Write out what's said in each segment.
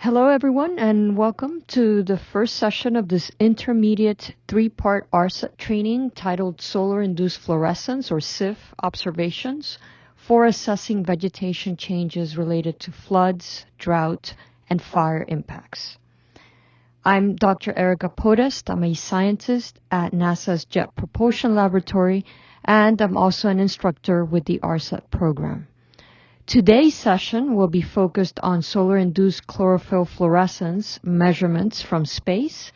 Hello everyone and welcome to the first session of this intermediate three-part ARSET training titled Solar-Induced Fluorescence or SIF Observations for Assessing Vegetation Changes Related to Floods, Drought, and Fire Impacts. I'm Dr. Erica Podest. I'm a scientist at NASA's Jet Propulsion Laboratory and I'm also an instructor with the ARSET program. Today's session will be focused on solar-induced chlorophyll fluorescence measurements from space,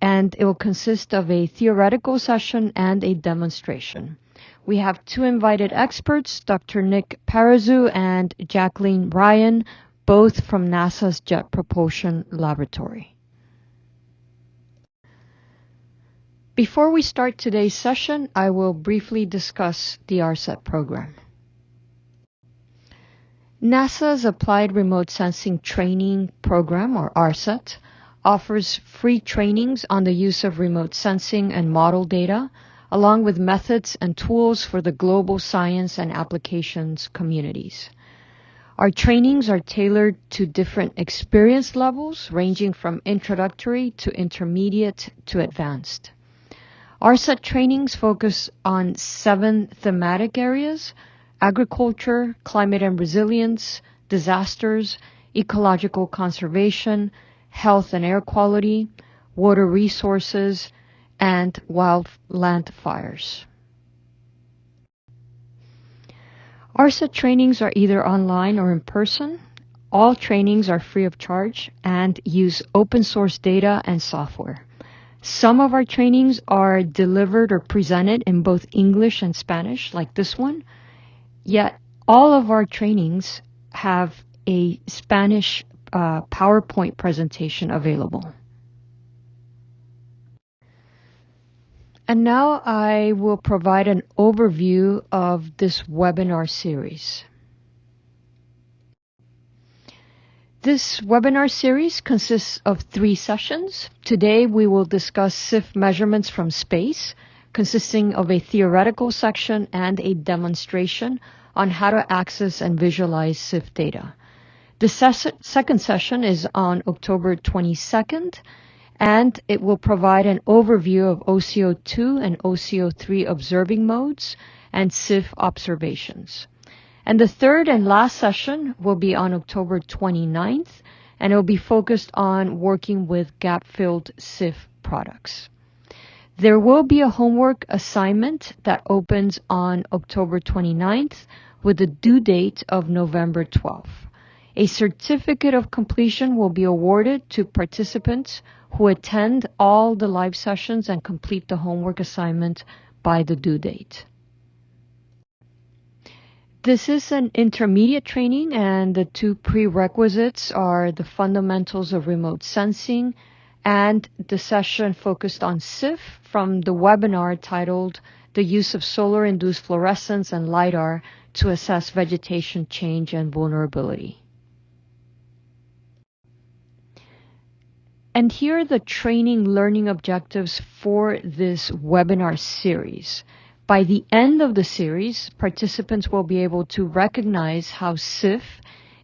and it will consist of a theoretical session and a demonstration. We have two invited experts, Dr. Nick Parazu and Jacqueline Ryan, both from NASA's Jet Propulsion Laboratory. Before we start today's session, I will briefly discuss the ARSET program. NASA's Applied Remote Sensing Training Program, or ARSET, offers free trainings on the use of remote sensing and model data, along with methods and tools for the global science and applications communities. Our trainings are tailored to different experience levels, ranging from introductory to intermediate to advanced. ARSET trainings focus on 7 thematic areas: agriculture, climate and resilience, disasters, ecological conservation, health and air quality, water resources, and wildland fires. ARSET trainings are either online or in person. All trainings are free of charge and use open source data and software. Some of our trainings are delivered or presented in both English and Spanish, like this one. Yet all of our trainings have a Spanish PowerPoint presentation available. And now I will provide an overview of this webinar series. This webinar series consists of 3 sessions. Today we will discuss SIF measurements from space, consisting of a theoretical section and a demonstration on how to access and visualize SIF data. The second session is on October 22nd, and it will provide an overview of OCO2 and OCO3 observing modes and SIF observations. And the third and last session will be on October 29th, and it will be focused on working with gap-filled SIF products. There will be a homework assignment that opens on October 29th with a due date of November 12th. A certificate of completion will be awarded to participants who attend all the live sessions and complete the homework assignment by the due date. This is an intermediate training, and the 2 prerequisites are the fundamentals of remote sensing and the session focused on SIF from the webinar titled The Use of Solar-Induced Fluorescence and LiDAR to Assess Vegetation Change and Vulnerability. And here are the training learning objectives for this webinar series. By the end of the series, participants will be able to recognize how SIF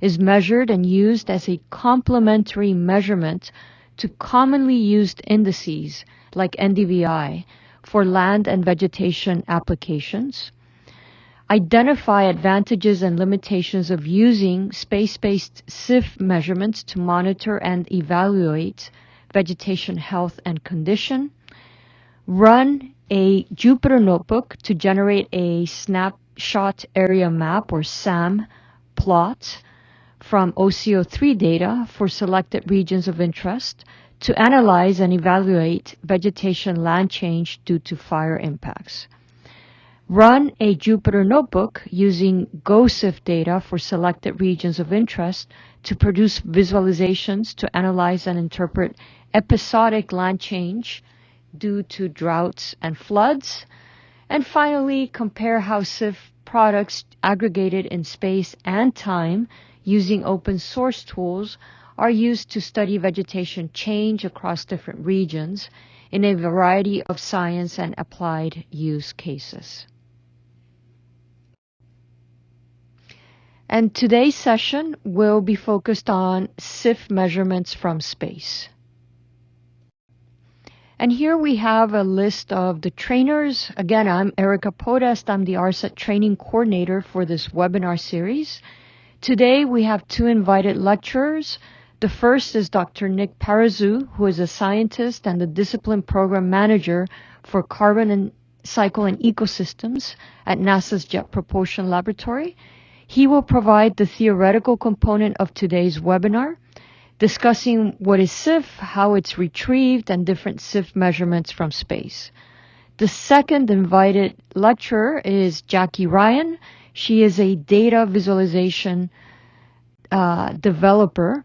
is measured and used as a complementary measurement to commonly used indices like NDVI for land and vegetation applications, identify advantages and limitations of using space-based SIF measurements to monitor and evaluate vegetation health and condition, run a Jupyter notebook to generate a snapshot area map or SAM plot from OCO3 data for selected regions of interest to analyze and evaluate vegetation land change due to fire impacts. Run a Jupyter notebook using GoSIF data for selected regions of interest to produce visualizations to analyze and interpret episodic land change due to droughts and floods. And finally, compare how SIF products aggregated in space and time using open source tools are used to study vegetation change across different regions in a variety of science and applied use cases. And today's session will be focused on SIF measurements from space. And here we have a list of the trainers. Again, I'm Erica Podest. I'm the ARSET training coordinator for this webinar series. Today we have two invited lecturers. The first is Dr. Nick Parazou, who is a scientist and the discipline program manager for carbon and cycle and ecosystems at NASA's Jet Propulsion Laboratory. He will provide the theoretical component of today's webinar, discussing what is SIF, how it's retrieved, and different SIF measurements from space. The second invited lecturer is Jackie Ryan. She is a data visualization developer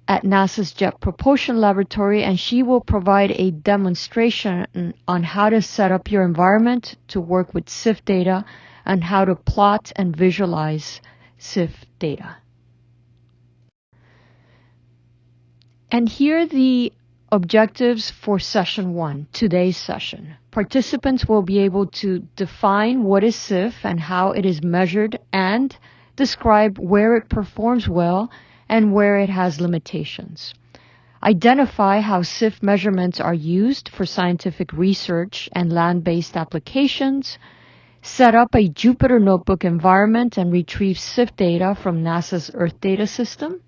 at NASA's Jet Propulsion Laboratory, and she will provide a demonstration on how to set up your environment to work with SIF data and how to plot and visualize SIF data. And here are the objectives for session 1, today's session. Participants will be able to define what is SIF and how it is measured and describe where it performs well and where it has limitations. Identify how SIF measurements are used for scientific research and land-based applications. Set up a Jupyter Notebook environment and retrieve SIF data from NASA's Earth Data System.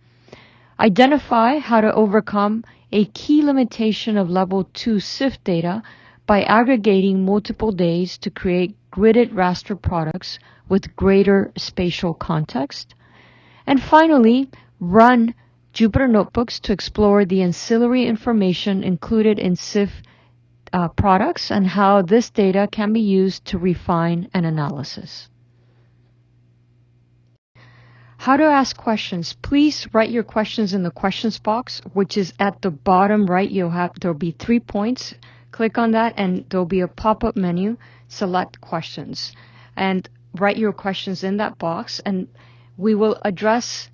Identify how to overcome a key limitation of Level 2 SIF data by aggregating multiple days to create gridded raster products with greater spatial context. And finally, run Jupyter Notebooks to explore the ancillary information included in SIF products and how this data can be used to refine an analysis. How to ask questions. Please write your questions in the questions box, which is at the bottom right. There'll be 3 points. Click on that and there'll be a pop-up menu. Select questions and write your questions in that box, and we will address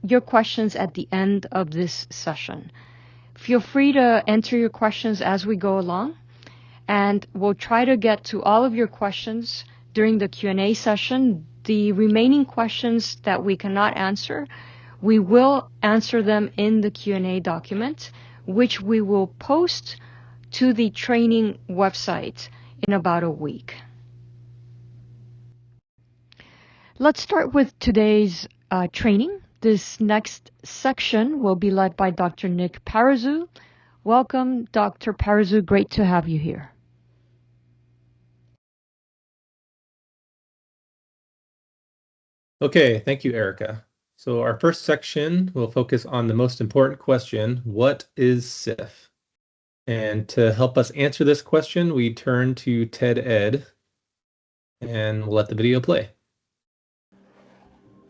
your questions at the end of this session. Feel free to enter your questions as we go along, and we'll try to get to all of your questions during the Q&A session. The remaining questions that we cannot answer, we will answer them in the Q&A document, which we will post to the training website in about a week. Let's start with today's training. This next section will be led by Dr. Nick Parazou. Welcome, Dr. Parazou. Great to have you here. Okay, thank you, Erica. So our first section will focus on the most important question: what is SIF? And to help us answer this question, we turn to TED Ed, and we'll let the video play.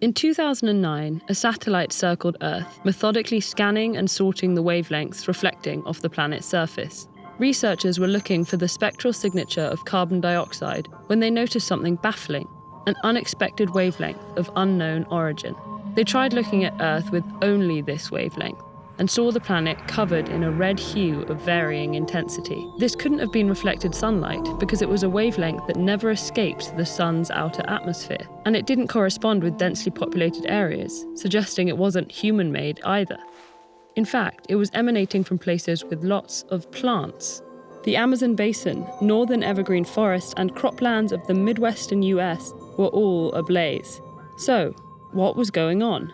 In 2009, a satellite circled Earth, methodically scanning and sorting the wavelengths reflecting off the planet's surface. Researchers were looking for the spectral signature of carbon dioxide when they noticed something baffling: an unexpected wavelength of unknown origin. They tried looking at Earth with only this wavelength and saw the planet covered in a red hue of varying intensity. This couldn't have been reflected sunlight because it was a wavelength that never escaped the sun's outer atmosphere, and it didn't correspond with densely populated areas, suggesting it wasn't human-made either. In fact, it was emanating from places with lots of plants. The Amazon basin, northern evergreen forest, and croplands of the Midwestern US were all ablaze. So, what was going on?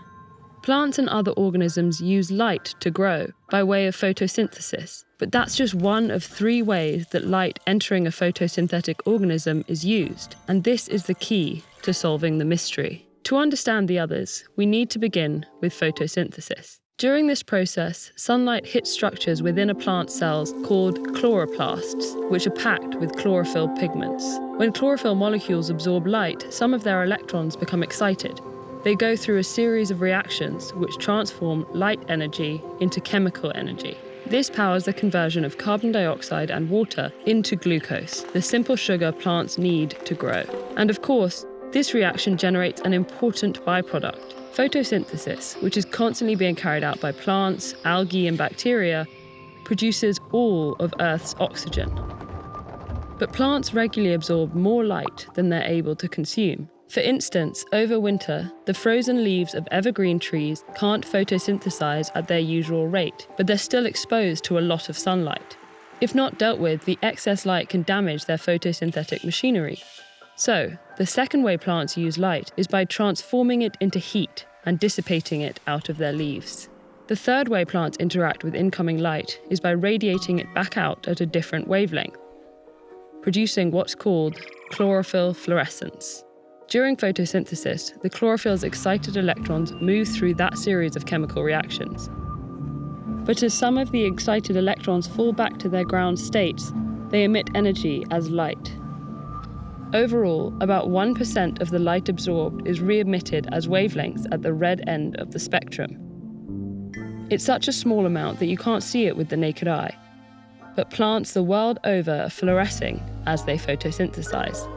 Plants and other organisms use light to grow by way of photosynthesis, but that's just one of 3 ways that light entering a photosynthetic organism is used, and this is the key to solving the mystery. To understand the others, we need to begin with photosynthesis. During this process, sunlight hits structures within a plant's cells called chloroplasts, which are packed with chlorophyll pigments. When chlorophyll molecules absorb light, some of their electrons become excited. They go through a series of reactions which transform light energy into chemical energy. This powers the conversion of carbon dioxide and water into glucose, the simple sugar plants need to grow. And of course, this reaction generates an important byproduct: photosynthesis, which is constantly being carried out by plants, algae, and bacteria, produces all of Earth's oxygen. But plants regularly absorb more light than they're able to consume. For instance, over winter, the frozen leaves of evergreen trees can't photosynthesize at their usual rate, but they're still exposed to a lot of sunlight. If not dealt with, the excess light can damage their photosynthetic machinery. So, the second way plants use light is by transforming it into heat and dissipating it out of their leaves. The third way plants interact with incoming light is by radiating it back out at a different wavelength, producing what's called chlorophyll fluorescence. During photosynthesis, the chlorophyll's excited electrons move through that series of chemical reactions. But as some of the excited electrons fall back to their ground states, they emit energy as light. Overall, about 1% of the light absorbed is re-emitted as wavelengths at the red end of the spectrum. It's such a small amount that you can't see it with the naked eye, but plants the world over are fluorescing as they photosynthesize.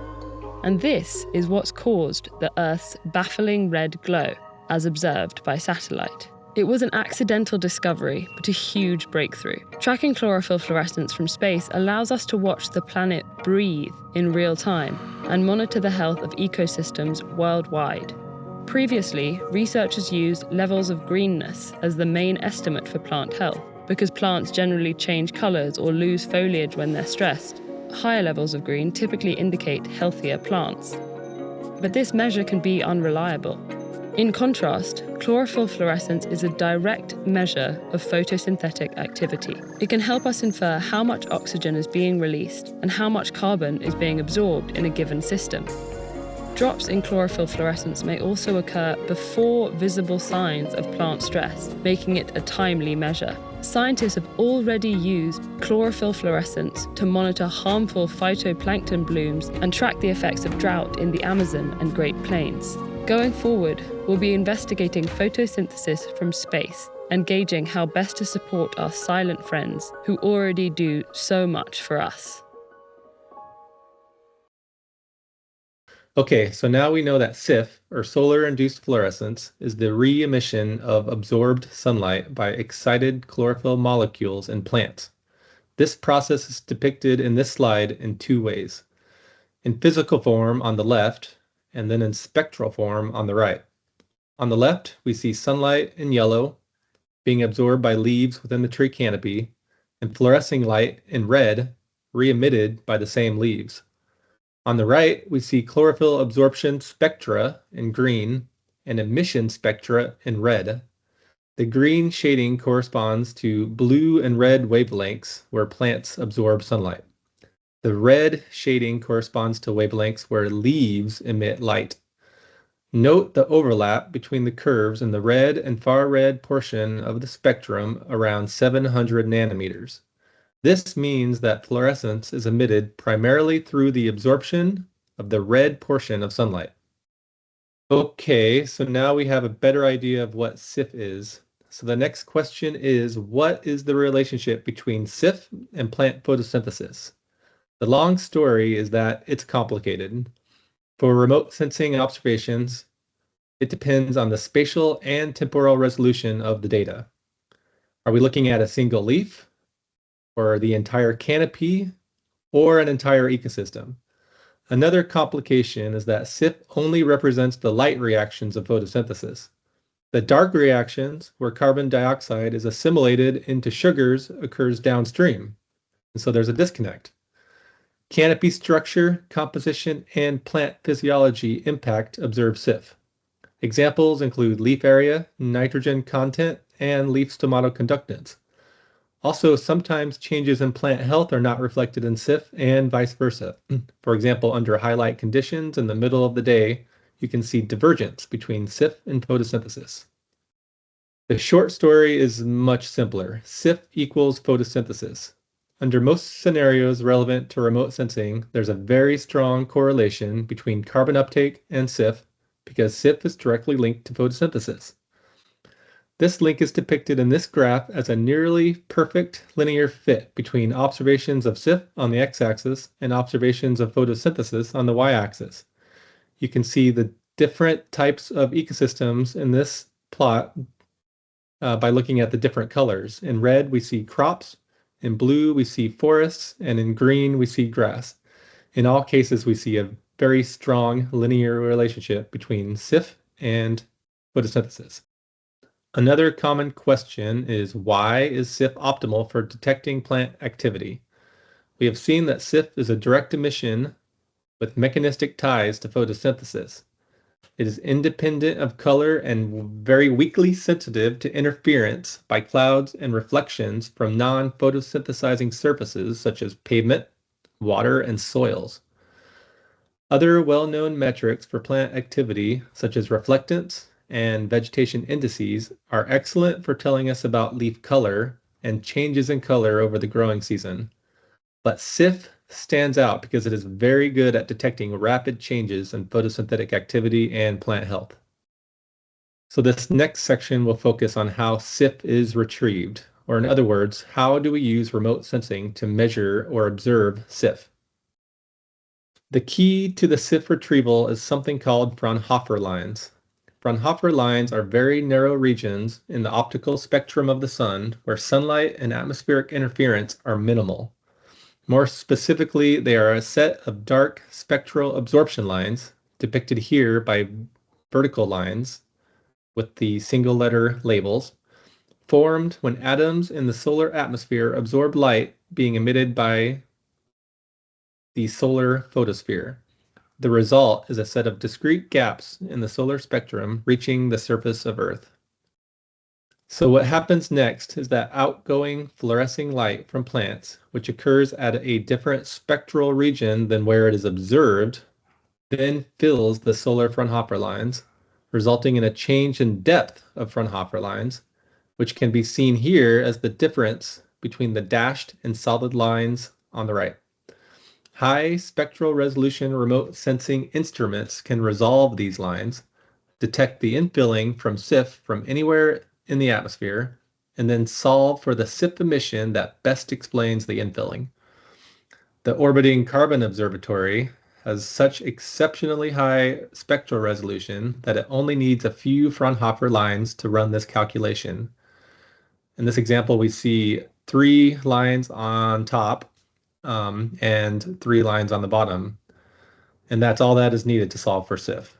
And this is what's caused the Earth's baffling red glow, as observed by satellite. It was an accidental discovery, but a huge breakthrough. Tracking chlorophyll fluorescence from space allows us to watch the planet breathe in real time and monitor the health of ecosystems worldwide. Previously, researchers used levels of greenness as the main estimate for plant health, because plants generally change colours or lose foliage when they're stressed. Higher levels of green typically indicate healthier plants. But this measure can be unreliable. In contrast, chlorophyll fluorescence is a direct measure of photosynthetic activity. It can help us infer how much oxygen is being released and how much carbon is being absorbed in a given system. Drops in chlorophyll fluorescence may also occur before visible signs of plant stress, making it a timely measure. Scientists have already used chlorophyll fluorescence to monitor harmful phytoplankton blooms and track the effects of drought in the Amazon and Great Plains. Going forward, we'll be investigating photosynthesis from space and gauging how best to support our silent friends who already do so much for us. Okay, so now we know that SIF, or solar-induced fluorescence, is the re-emission of absorbed sunlight by excited chlorophyll molecules in plants. This process is depicted in this slide in two ways: in physical form on the left, and then in spectral form on the right. On the left, we see sunlight in yellow being absorbed by leaves within the tree canopy, and fluorescing light in red re-emitted by the same leaves. On the right, we see chlorophyll absorption spectra in green and emission spectra in red. The green shading corresponds to blue and red wavelengths where plants absorb sunlight. The red shading corresponds to wavelengths where leaves emit light. Note the overlap between the curves in the red and far red portion of the spectrum around 700 nanometers. This means that fluorescence is emitted primarily through the absorption of the red portion of sunlight. Okay, so now we have a better idea of what SIF is. So the next question is, what is the relationship between SIF and plant photosynthesis? The long story is that it's complicated. For remote sensing observations, it depends on the spatial and temporal resolution of the data. Are we looking at a single leaf, or the entire canopy, or an entire ecosystem? Another complication is that SIF only represents the light reactions of photosynthesis. The dark reactions, where carbon dioxide is assimilated into sugars, occurs downstream, and so there's a disconnect. Canopy structure, composition, and plant physiology impact observed SIF. Examples include leaf area, nitrogen content, and leaf stomatoconductance. Also, sometimes changes in plant health are not reflected in SIF and vice versa. For example, under highlight conditions in the middle of the day, you can see divergence between SIF and photosynthesis. The short story is much simpler. SIF equals photosynthesis. Under most scenarios relevant to remote sensing, there's a very strong correlation between carbon uptake and SIF because SIF is directly linked to photosynthesis. This link is depicted in this graph as a nearly perfect linear fit between observations of SIF on the x-axis and observations of photosynthesis on the y-axis. You can see the different types of ecosystems in this plot by looking at the different colors. In red, we see crops. In blue, we see forests. And in green, we see grass. In all cases, we see a very strong linear relationship between SIF and photosynthesis. Another common question is, why is SIF optimal for detecting plant activity? We have seen that SIF is a direct emission with mechanistic ties to photosynthesis. It is independent of color and very weakly sensitive to interference by clouds and reflections from non-photosynthesizing surfaces such as pavement, water, and soils. Other well-known metrics for plant activity, such as reflectance and vegetation indices, are excellent for telling us about leaf color and changes in color over the growing season. But SIF stands out because it is very good at detecting rapid changes in photosynthetic activity and plant health. So this next section will focus on how SIF is retrieved, or in other words, how do we use remote sensing to measure or observe SIF? The key to the SIF retrieval is something called Fraunhofer lines. Fraunhofer lines are very narrow regions in the optical spectrum of the sun where sunlight and atmospheric interference are minimal. More specifically, they are a set of dark spectral absorption lines, depicted here by vertical lines with the single letter labels, formed when atoms in the solar atmosphere absorb light being emitted by the solar photosphere. The result is a set of discrete gaps in the solar spectrum reaching the surface of Earth. So what happens next is that outgoing fluorescing light from plants, which occurs at a different spectral region than where it is observed, then fills the solar Fraunhofer lines, resulting in a change in depth of Fraunhofer lines, which can be seen here as the difference between the dashed and solid lines on the right. High spectral resolution remote sensing instruments can resolve these lines, detect the infilling from SIF from anywhere in the atmosphere, and then solve for the SIF emission that best explains the infilling. The orbiting carbon observatory has such exceptionally high spectral resolution that it only needs a few Fraunhofer lines to run this calculation. In this example, we see 3 lines on top and 3 lines on the bottom, and that's all that is needed to solve for SIF.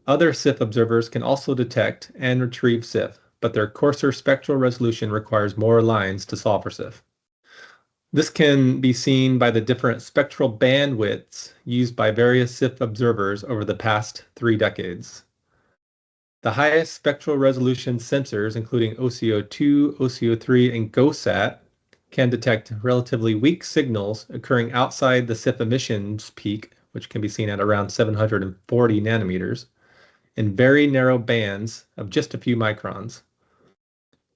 Other SIF observers can also detect and retrieve SIF, but their coarser spectral resolution requires more lines to solve for SIF. This can be seen by the different spectral bandwidths used by various SIF observers over the past 3 decades. The highest spectral resolution sensors, including OCO2, OCO3, and GOSAT, can detect relatively weak signals occurring outside the SIF emissions peak, which can be seen at around 740 nanometers, in very narrow bands of just a few microns.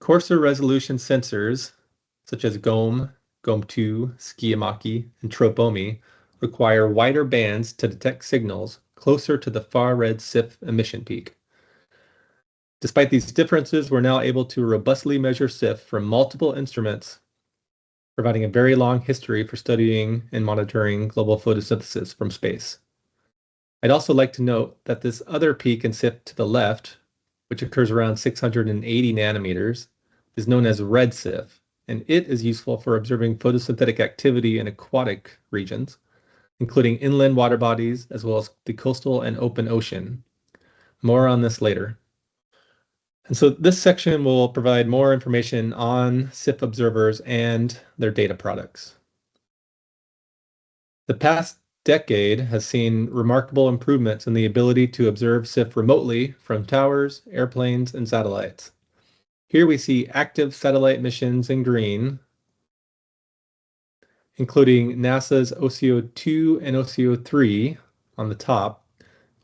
Coarser resolution sensors, such as GOM, GOM2, Skiamaki, and Tropomi, require wider bands to detect signals closer to the far red SIF emission peak. Despite these differences, we're now able to robustly measure SIF from multiple instruments, providing a very long history for studying and monitoring global photosynthesis from space. I'd also like to note that this other peak in SIF to the left, which occurs around 680 nanometers, is known as red SIF, and it is useful for observing photosynthetic activity in aquatic regions, including inland water bodies, as well as the coastal and open ocean. More on this later. And so this section will provide more information on SIF observers and their data products. The past decade has seen remarkable improvements in the ability to observe SIF remotely from towers, airplanes, and satellites. Here we see active satellite missions in green, including NASA's OCO2 and OCO3 on the top,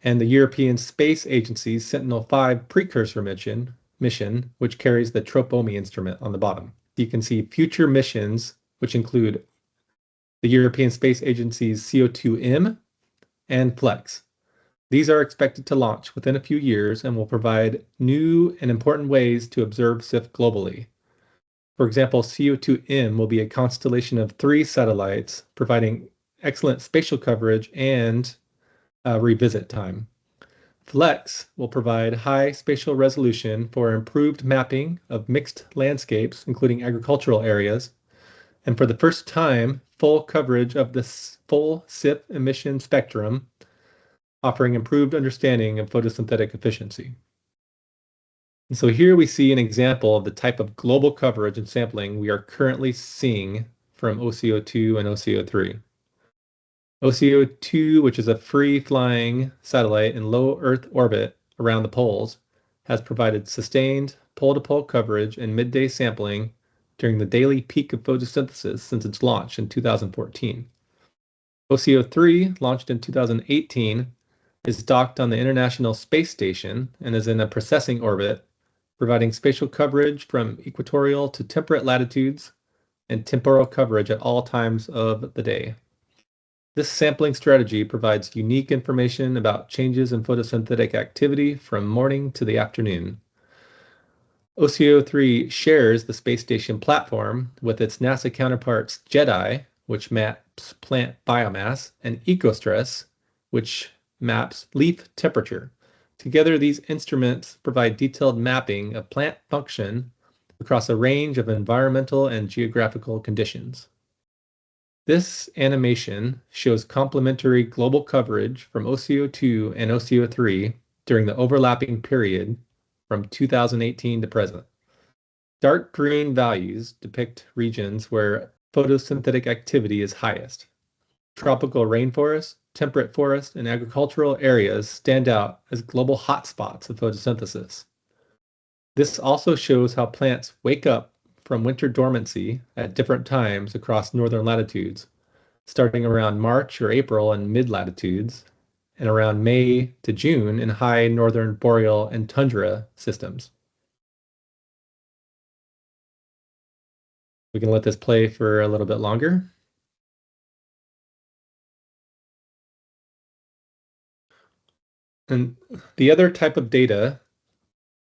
and the European Space Agency's Sentinel-5 precursor mission, which carries the Tropomi instrument on the bottom. You can see future missions, which include the European Space Agency's CO2M and FLEX. These are expected to launch within a few years and will provide new and important ways to observe SIF globally. For example, CO2M will be a constellation of 3 satellites, providing excellent spatial coverage and revisit time. FLEX will provide high spatial resolution for improved mapping of mixed landscapes, including agricultural areas, and for the first time, full coverage of the full SIF emission spectrum offering improved understanding of photosynthetic efficiency. And so here we see an example of the type of global coverage and sampling we are currently seeing from OCO2 and OCO3. OCO2, which is a free-flying satellite in low Earth orbit around the poles, has provided sustained pole-to-pole coverage and midday sampling during the daily peak of photosynthesis since its launch in 2014. OCO3, launched in 2018, is docked on the International Space Station and is in a precessing orbit, providing spatial coverage from equatorial to temperate latitudes and temporal coverage at all times of the day. This sampling strategy provides unique information about changes in photosynthetic activity from morning to the afternoon. OCO3 shares the space station platform with its NASA counterparts JEDI, which maps plant biomass, and EcoStress, which maps leaf temperature. Together, these instruments provide detailed mapping of plant function across a range of environmental and geographical conditions. This animation shows complementary global coverage from OCO2 and OCO3 during the overlapping period from 2018 to present. Dark green values depict regions where photosynthetic activity is highest. Tropical rainforests, temperate forests, and agricultural areas stand out as global hotspots of photosynthesis. This also shows how plants wake up from winter dormancy at different times across northern latitudes, starting around March or April in mid-latitudes, and around May to June in high northern boreal and tundra systems. We can let this play for a little bit longer. And the other type of data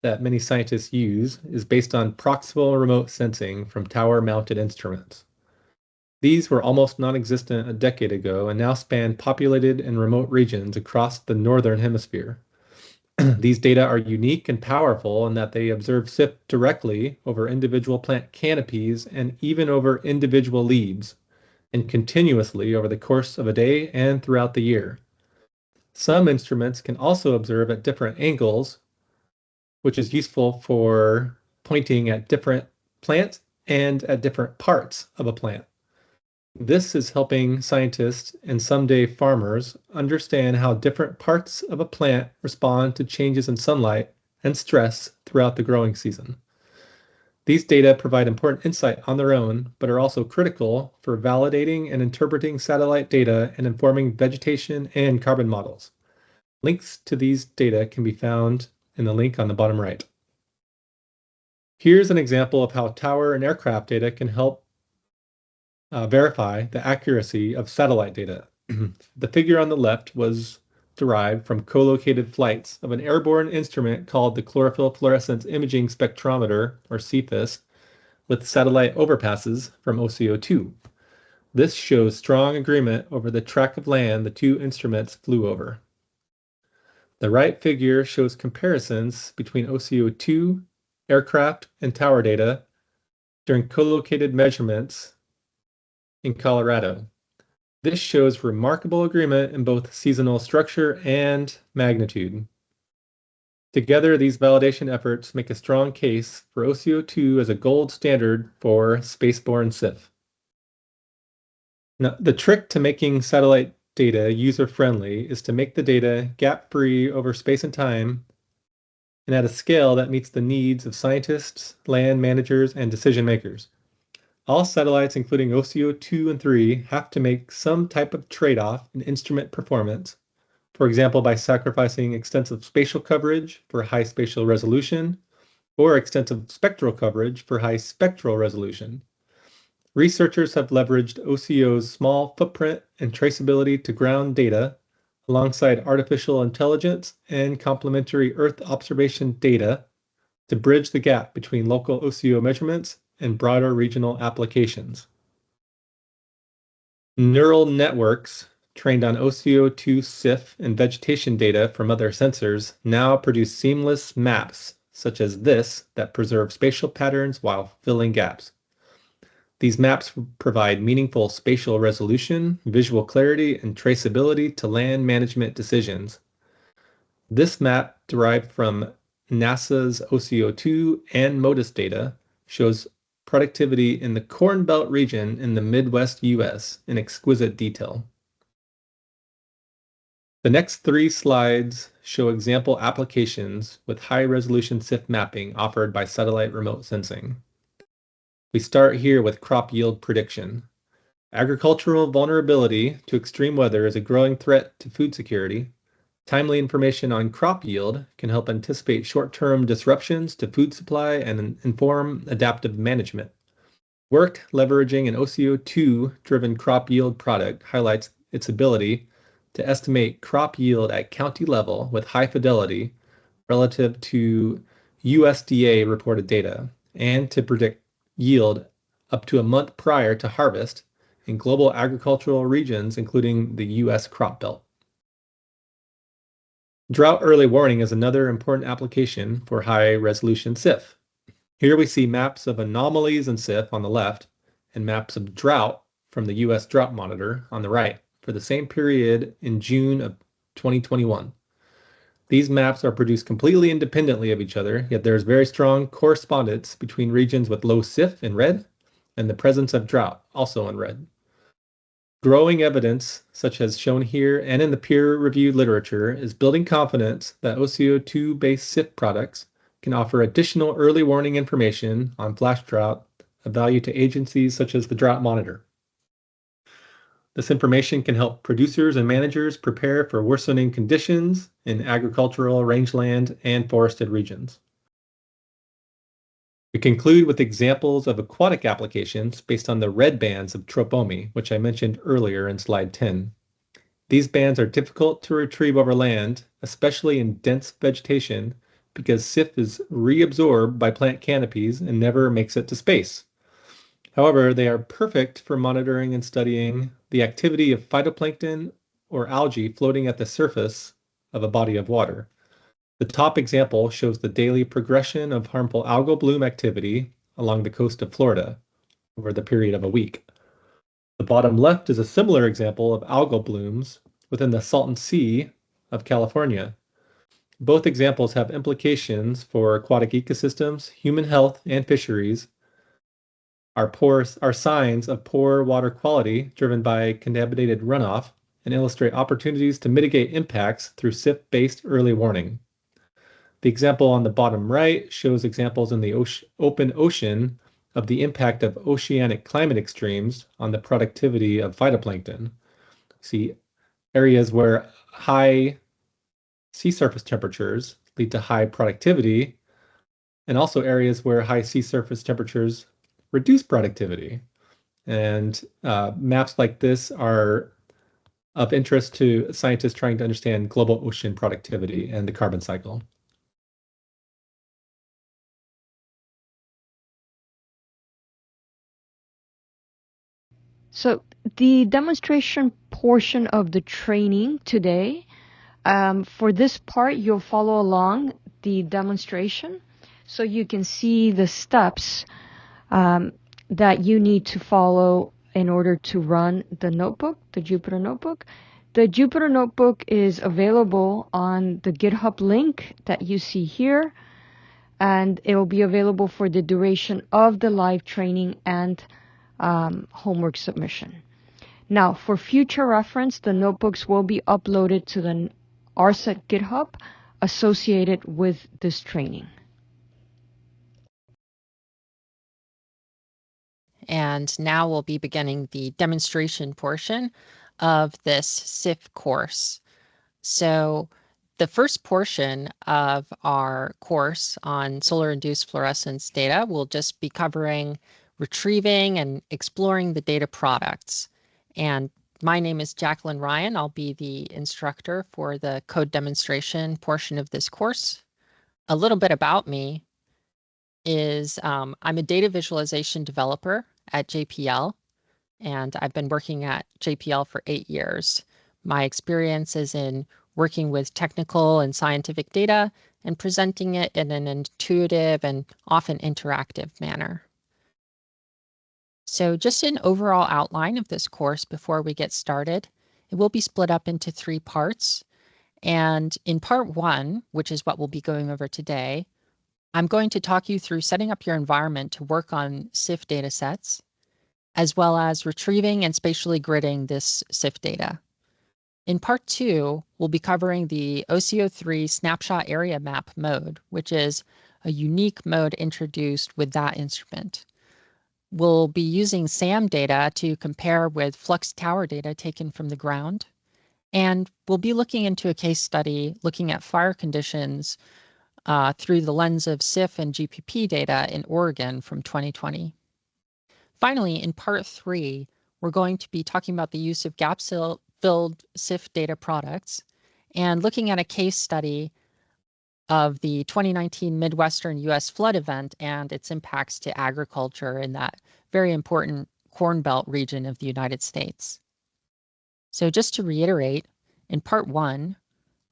that many scientists use is based on proximal remote sensing from tower-mounted instruments. These were almost non-existent a decade ago and now span populated and remote regions across the northern hemisphere. These data are unique and powerful in that they observe SIF directly over individual plant canopies and even over individual leaves, and continuously over the course of a day and throughout the year. Some instruments can also observe at different angles, which is useful for pointing at different plants and at different parts of a plant. This is helping scientists and someday farmers understand how different parts of a plant respond to changes in sunlight and stress throughout the growing season. These data provide important insight on their own, but are also critical for validating and interpreting satellite data and informing vegetation and carbon models. Links to these data can be found in the link on the bottom right. Here's an example of how tower and aircraft data can help verify the accuracy of satellite data. The figure on the left was derived from co-located flights of an airborne instrument called the Chlorophyll Fluorescence Imaging Spectrometer, or CFIS, with satellite overpasses from OCO2. This shows strong agreement over the tract of land the two instruments flew over. The right figure shows comparisons between OCO2, aircraft, and tower data during co-located measurements in Colorado. This shows remarkable agreement in both seasonal structure and magnitude. Together, these validation efforts make a strong case for OCO2 as a gold standard for spaceborne SIF. Now, the trick to making satellite data user-friendly is to make the data gap-free over space and time and at a scale that meets the needs of scientists, land managers, and decision makers. All satellites, including OCO2 and 3, have to make some type of trade-off in instrument performance, for example, by sacrificing extensive spatial coverage for high spatial resolution or extensive spectral coverage for high spectral resolution. Researchers have leveraged OCO's small footprint and traceability to ground data alongside artificial intelligence and complementary Earth observation data to bridge the gap between local OCO measurements and broader regional applications. Neural networks trained on OCO2 SIF and vegetation data from other sensors now produce seamless maps such as this that preserve spatial patterns while filling gaps. These maps provide meaningful spatial resolution, visual clarity, and traceability to land management decisions, This map, derived from NASA's OCO2 and MODIS data, shows productivity in the Corn Belt region in the Midwest US in exquisite detail. The next 3 slides show example applications with high-resolution SIF mapping offered by satellite remote sensing. We start here with crop yield prediction. Agricultural vulnerability to extreme weather is a growing threat to food security. Timely information on crop yield can help anticipate short-term disruptions to food supply and inform adaptive management. Work leveraging an OCO2-driven crop yield product highlights its ability to estimate crop yield at county level with high fidelity relative to USDA reported data, and to predict yield up to a month prior to harvest in global agricultural regions, including the US crop belt. Drought early warning is another important application for high-resolution SIF. Here we see maps of anomalies in SIF on the left and maps of drought from the US Drought Monitor on the right for the same period in June of 2021. These maps are produced completely independently of each other, yet there is very strong correspondence between regions with low SIF in red and the presence of drought, also in red. Growing evidence, such as shown here and in the peer-reviewed literature, is building confidence that OCO2-based SIF products can offer additional early warning information on flash drought of value to agencies such as the Drought Monitor. This information can help producers and managers prepare for worsening conditions in agricultural, rangeland, and forested regions. We conclude with examples of aquatic applications based on the red bands of tropomi, which I mentioned earlier in slide 10. These bands are difficult to retrieve over land, especially in dense vegetation, because SIF is reabsorbed by plant canopies and never makes it to space. However, they are perfect for monitoring and studying the activity of phytoplankton or algae floating at the surface of a body of water. The top example shows the daily progression of harmful algal bloom activity along the coast of Florida over the period of a week. The bottom left is a similar example of algal blooms within the Salton Sea of California. Both examples have implications for aquatic ecosystems, human health, and fisheries. Are signs of poor water quality driven by contaminated runoff and illustrate opportunities to mitigate impacts through SIF-based early warning. The example on the bottom right shows examples in the open ocean of the impact of oceanic climate extremes on the productivity of phytoplankton. See areas where high sea surface temperatures lead to high productivity, and also areas where high sea surface temperatures reduce productivity. And maps like this are of interest to scientists trying to understand global ocean productivity and the carbon cycle. So the demonstration portion of the training today, for this part, you'll follow along the demonstration so you can see the steps that you need to follow in order to run the notebook, the Jupyter Notebook. The Jupyter Notebook is available on the GitHub link that you see here, and it will be available for the duration of the live training and homework submission. Now, for future reference, the notebooks will be uploaded to the ARSET GitHub associated with this training. And now we'll be beginning the demonstration portion of this SIF course. So the first portion of our course on solar-induced fluorescence data will just be covering retrieving and exploring the data products. And my name is Jacqueline Ryan. I'll be the instructor for the code demonstration portion of this course. A little bit about me is I'm a data visualization developer at JPL, and I've been working at JPL for 8 years. My experience is in working with technical and scientific data and presenting it in an intuitive and often interactive manner. So just an overall outline of this course before we get started. It will be split up into 3 parts. And in part 1, which is what we'll be going over today, I'm going to talk you through setting up your environment to work on SIF data sets, as well as retrieving and spatially gridding this SIF data. In part 2, we'll be covering the OCO3 snapshot area map mode, which is a unique mode introduced with that instrument. We'll be using SAM data to compare with flux tower data taken from the ground. And we'll be looking into a case study looking at fire conditions through the lens of SIF and GPP data in Oregon from 2020. Finally, in part 3, we're going to be talking about the use of gap-filled SIF data products and looking at a case study of the 2019 Midwestern U.S. flood event and its impacts to agriculture in that very important Corn Belt region of the United States. So just to reiterate, in part 1,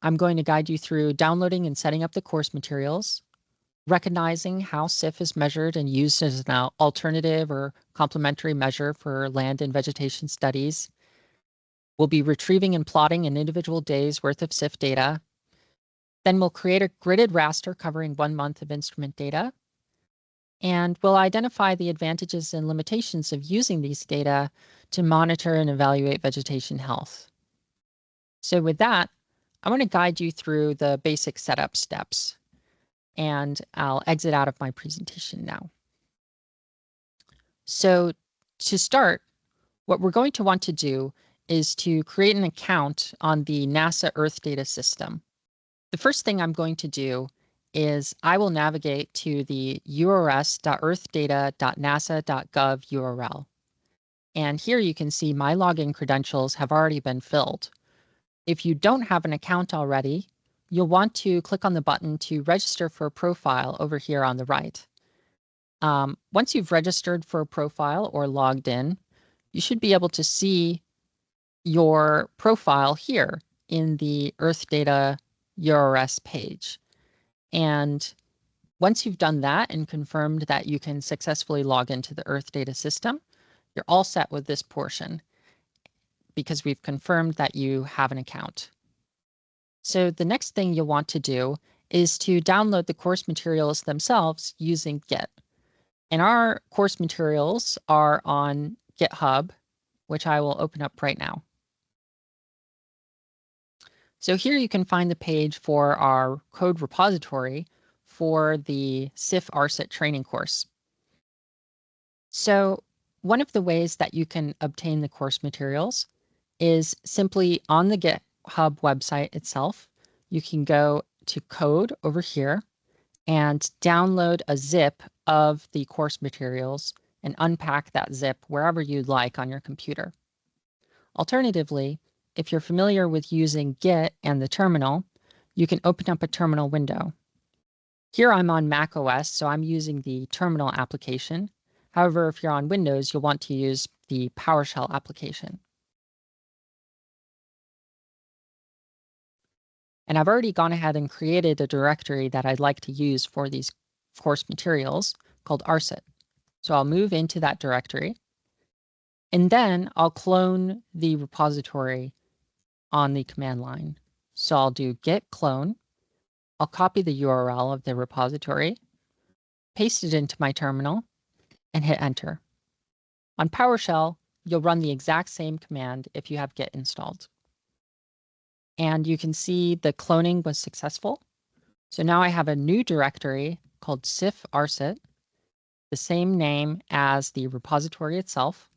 I'm going to guide you through downloading and setting up the course materials, recognizing how SIF is measured and used as an alternative or complementary measure for land and vegetation studies. We'll be retrieving and plotting an individual day's worth of SIF data. Then we'll create a gridded raster covering 1 month of instrument data. And we'll identify the advantages and limitations of using these data to monitor and evaluate vegetation health. So with that, I want to guide you through the basic setup steps. And I'll exit out of my presentation now. So to start, what we're going to want to do is to create an account on the NASA Earth Data System. The first thing I'm going to do is I will navigate to the urs.earthdata.nasa.gov URL. And here you can see my login credentials have already been filled. If you don't have an account already, you'll want to click on the button to register for a profile over here on the right. Once you've registered for a profile or logged in, you should be able to see your profile here in the Earth Data URS page. And once you've done that and confirmed that you can successfully log into the Earth Data System, you're all set with this portion because we've confirmed that you have an account. So the next thing you'll want to do is to download the course materials themselves using Git. And our course materials are on GitHub, which I will open up right now. So here you can find the page for our code repository for the SIF ARSET training course. So one of the ways that you can obtain the course materials is simply on the GitHub website itself. You can go to code over here and download a zip of the course materials and unpack that zip wherever you'd like on your computer. Alternatively, if you're familiar with using Git and the terminal, you can open up a terminal window. Here I'm on Mac OS, so I'm using the terminal application. However, if you're on Windows, you'll want to use the PowerShell application. And I've already gone ahead and created a directory that I'd like to use for these course materials called ARSET. So I'll move into that directory, and then I'll clone the repository on the command line. So I'll do git clone. I'll copy the URL of the repository, paste it into my terminal, and hit enter. On PowerShell, you'll run the exact same command if you have Git installed. And you can see the cloning was successful. So now I have a new directory called SIF ARSET, the same name as the repository itself.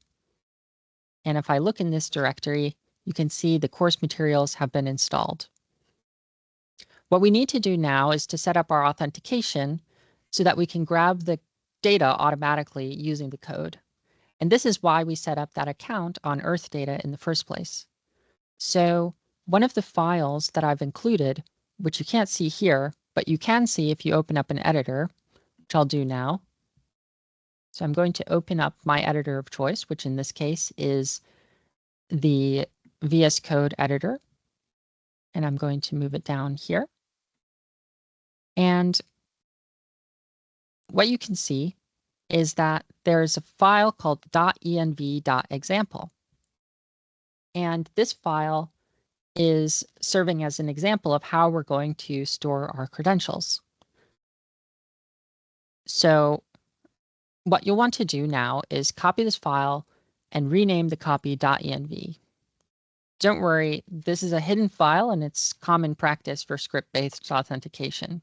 And if I look in this directory, you can see the course materials have been installed. What we need to do now is to set up our authentication so that we can grab the data automatically using the code. And this is why we set up that account on Earth Data in the first place. So one of the files that I've included, which you can't see here, but you can see if you open up an editor, which I'll do now. So I'm going to open up my editor of choice, which in this case is the VS Code editor. And I'm going to move it down here. And what you can see is that there's a file called .env.example. And this file is serving as an example of how we're going to store our credentials. So what you'll want to do now is copy this file and rename the copy .env. Don't worry, this is a hidden file and it's common practice for script-based authentication.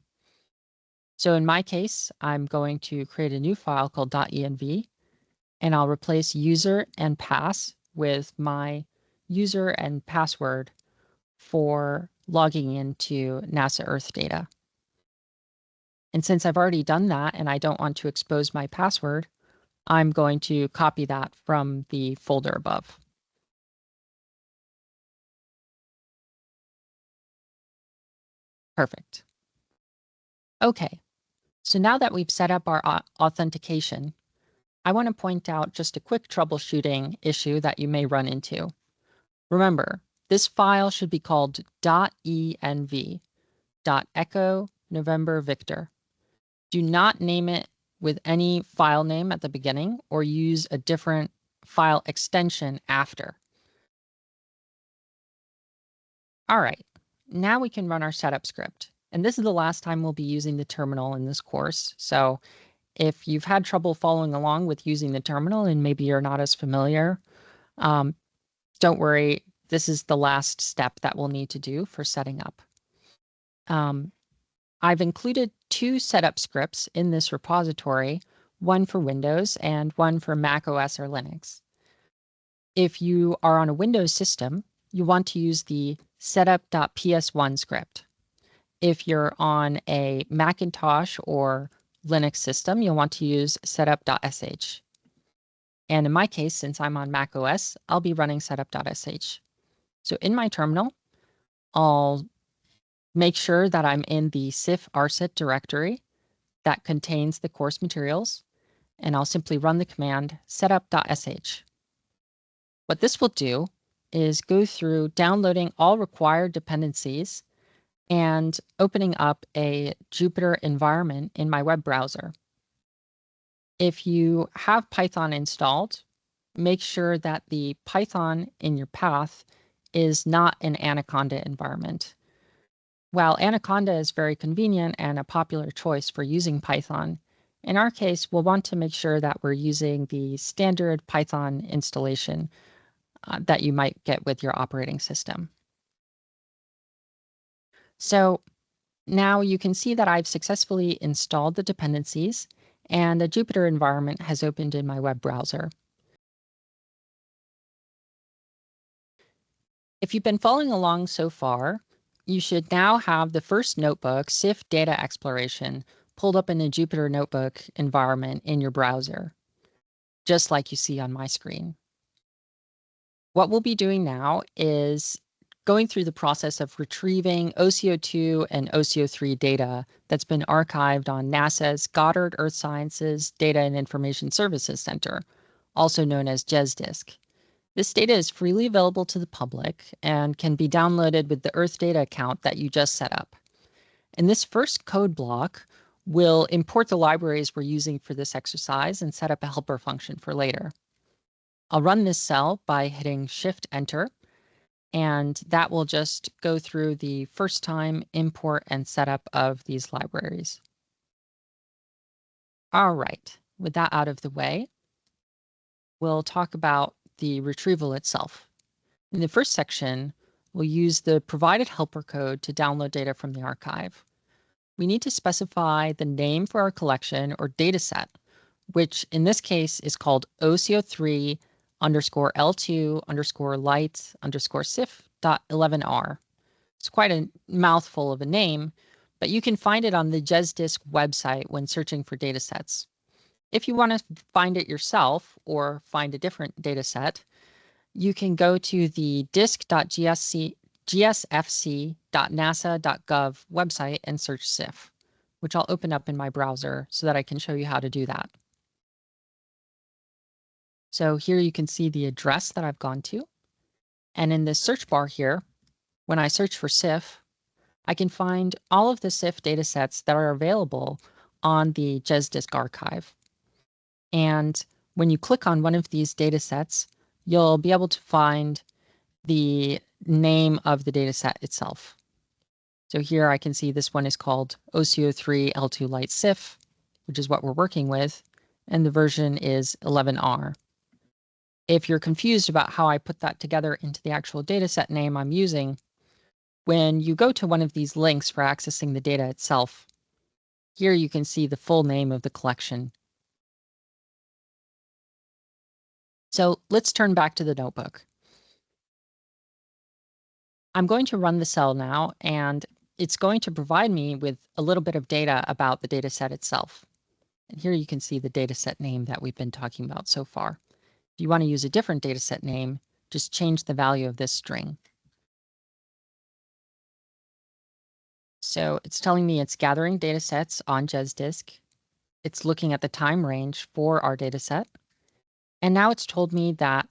So in my case, I'm going to create a new file called .env, and I'll replace user and pass with my user and password for logging into NASA Earth data. And since I've already done that and I don't want to expose my password, I'm going to copy that from the folder above. Perfect. Okay, so now that we've set up our authentication, I want to point out just a quick troubleshooting issue that you may run into. Remember, this file should be called .env, .echo November Victor. Do not name it with any file name at the beginning or use a different file extension after. All right, now we can run our setup script. And this is the last time we'll be using the terminal in this course. So if you've had trouble following along with using the terminal and maybe you're not as familiar, don't worry, this is the last step that we'll need to do for setting up. I've included two setup scripts in this repository, one for Windows and one for Mac OS or Linux. If you are on a Windows system, you want to use the setup.ps1 script. If you're on a Macintosh or Linux system, you'll want to use setup.sh. And in my case, since I'm on Mac OS, I'll be running setup.sh. So in my terminal, I'll make sure that I'm in the SIF ARSET directory that contains the course materials, and I'll simply run the command setup.sh. What this will do is go through downloading all required dependencies and opening up a Jupyter environment in my web browser. If you have Python installed, make sure that the Python in your path is not an Anaconda environment. While Anaconda is very convenient and a popular choice for using Python, in our case, we'll want to make sure that we're using the standard Python installation that you might get with your operating system. So now you can see that I've successfully installed the dependencies and the Jupyter environment has opened in my web browser. If you've been following along so far, you should now have the first notebook, SIF Data Exploration, pulled up in the Jupyter Notebook environment in your browser, just like you see on my screen. What we'll be doing now is going through the process of retrieving OCO2 and OCO3 data that's been archived on NASA's Goddard Earth Sciences Data and Information Services Center, also known as GESDISC. This data is freely available to the public and can be downloaded with the Earth Data account that you just set up. And this first code block will import the libraries we're using for this exercise and set up a helper function for later. I'll run this cell by hitting Shift-Enter, and that will just go through the first time import and setup of these libraries. All right, with that out of the way, we'll talk about the retrieval itself. In the first section, we'll use the provided helper code to download data from the archive. We need to specify the name for our collection or data set, which in this case is called OCO3 underscore L2 underscore light underscore SIF.11R. It's quite a mouthful of a name, but you can find it on the GESDISC website when searching for data sets. If you want to find it yourself or find a different data set, you can go to the disc.gsfc.nasa.gov website and search SIF, which I'll open up in my browser so that I can show you how to do that. So here you can see the address that I've gone to. And in this search bar here, when I search for SIF, I can find all of the SIF datasets that are available on the GESDISC archive. And when you click on one of these datasets, you'll be able to find the name of the data set itself. So here I can see this one is called OCO3 L2 Light SIF, which is what we're working with, and the version is 11R. If you're confused about how I put that together into the actual dataset name I'm using, when you go to one of these links for accessing the data itself, here you can see the full name of the collection. So let's turn back to the notebook. I'm going to run the cell now, and it's going to provide me with a little bit of data about the dataset itself. And here you can see the dataset name that we've been talking about so far. If you want to use a different dataset name, just change the value of this string. So it's telling me it's gathering datasets on GESDisk. It's looking at the time range for our dataset. And now it's told me that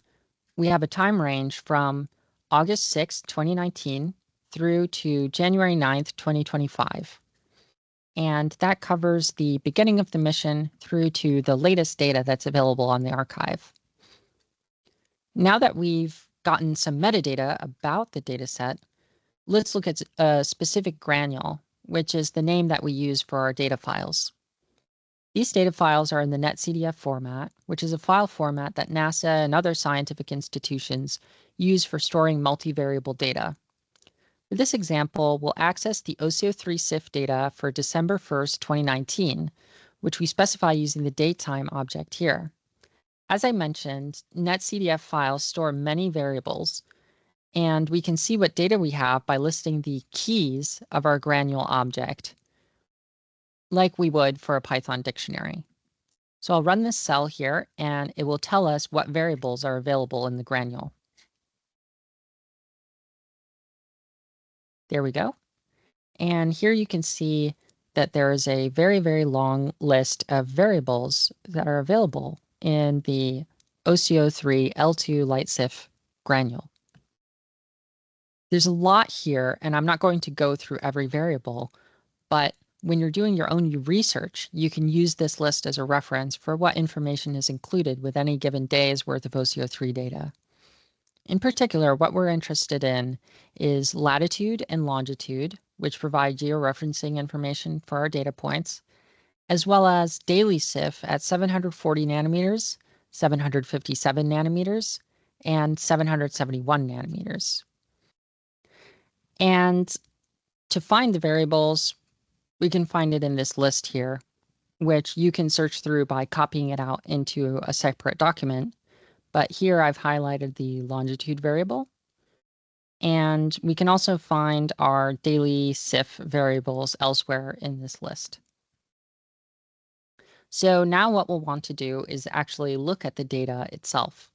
we have a time range from August 6, 2019 through to January 9th, 2025. And that covers the beginning of the mission through to the latest data that's available on the archive. Now that we've gotten some metadata about the dataset, let's look at a specific granule, which is the name that we use for our data files. These data files are in the netcdf format, which is a file format that NASA and other scientific institutions use for storing multivariable data. For this example, we'll access the OCO3 SIF data for December 1st, 2019, which we specify using the datetime object here. As I mentioned, netcdf files store many variables, and we can see what data we have by listing the keys of our granule object, like we would for a Python dictionary. So I'll run this cell here, and it will tell us what variables are available in the granule. There we go. And here you can see that there is a very, very long list of variables that are available in the OCO3 L2 Light SIF granule. There's a lot here, and I'm not going to go through every variable, but when you're doing your own research, you can use this list as a reference for what information is included with any given day's worth of OCO3 data. In particular, what we're interested in is latitude and longitude, which provide georeferencing information for our data points, as well as daily SIF at 740 nanometers, 757 nanometers, and 771 nanometers. And to find the variables, we can find it in this list here, which you can search through by copying it out into a separate document. But here I've highlighted the longitude variable. And we can also find our daily SIF variables elsewhere in this list. So now what we'll want to do is actually look at the data itself.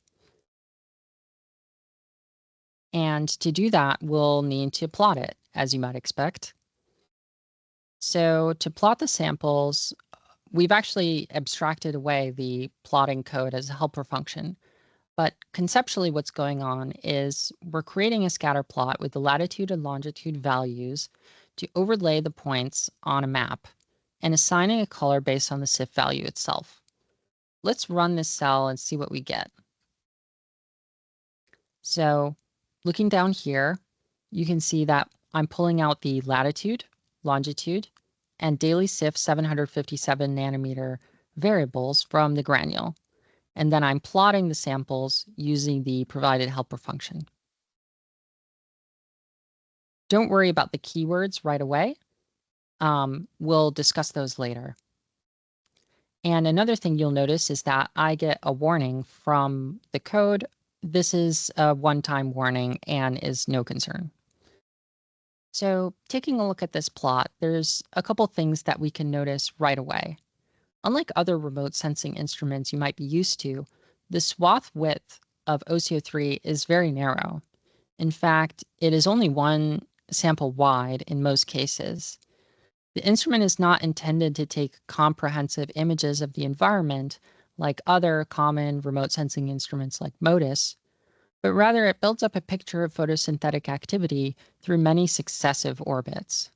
And to do that, we'll need to plot it, as you might expect. So to plot the samples, we've actually abstracted away the plotting code as a helper function. But conceptually, what's going on is we're creating a scatter plot with the latitude and longitude values to overlay the points on a map and assigning a color based on the SIF value itself. Let's run this cell and see what we get. So looking down here, you can see that I'm pulling out the latitude, longitude, and daily SIF 757 nanometer variables from the granule. And then I'm plotting the samples using the provided helper function. Don't worry about the keywords right away. We'll discuss those later. And another thing you'll notice is that I get a warning from the code. This is a one-time warning and is no concern. So taking a look at this plot, there's a couple things that we can notice right away. Unlike other remote sensing instruments you might be used to, the swath width of OCO3 is very narrow. In fact, it is only one sample wide in most cases. The instrument is not intended to take comprehensive images of the environment like other common remote sensing instruments like MODIS, but rather it builds up a picture of photosynthetic activity through many successive orbits.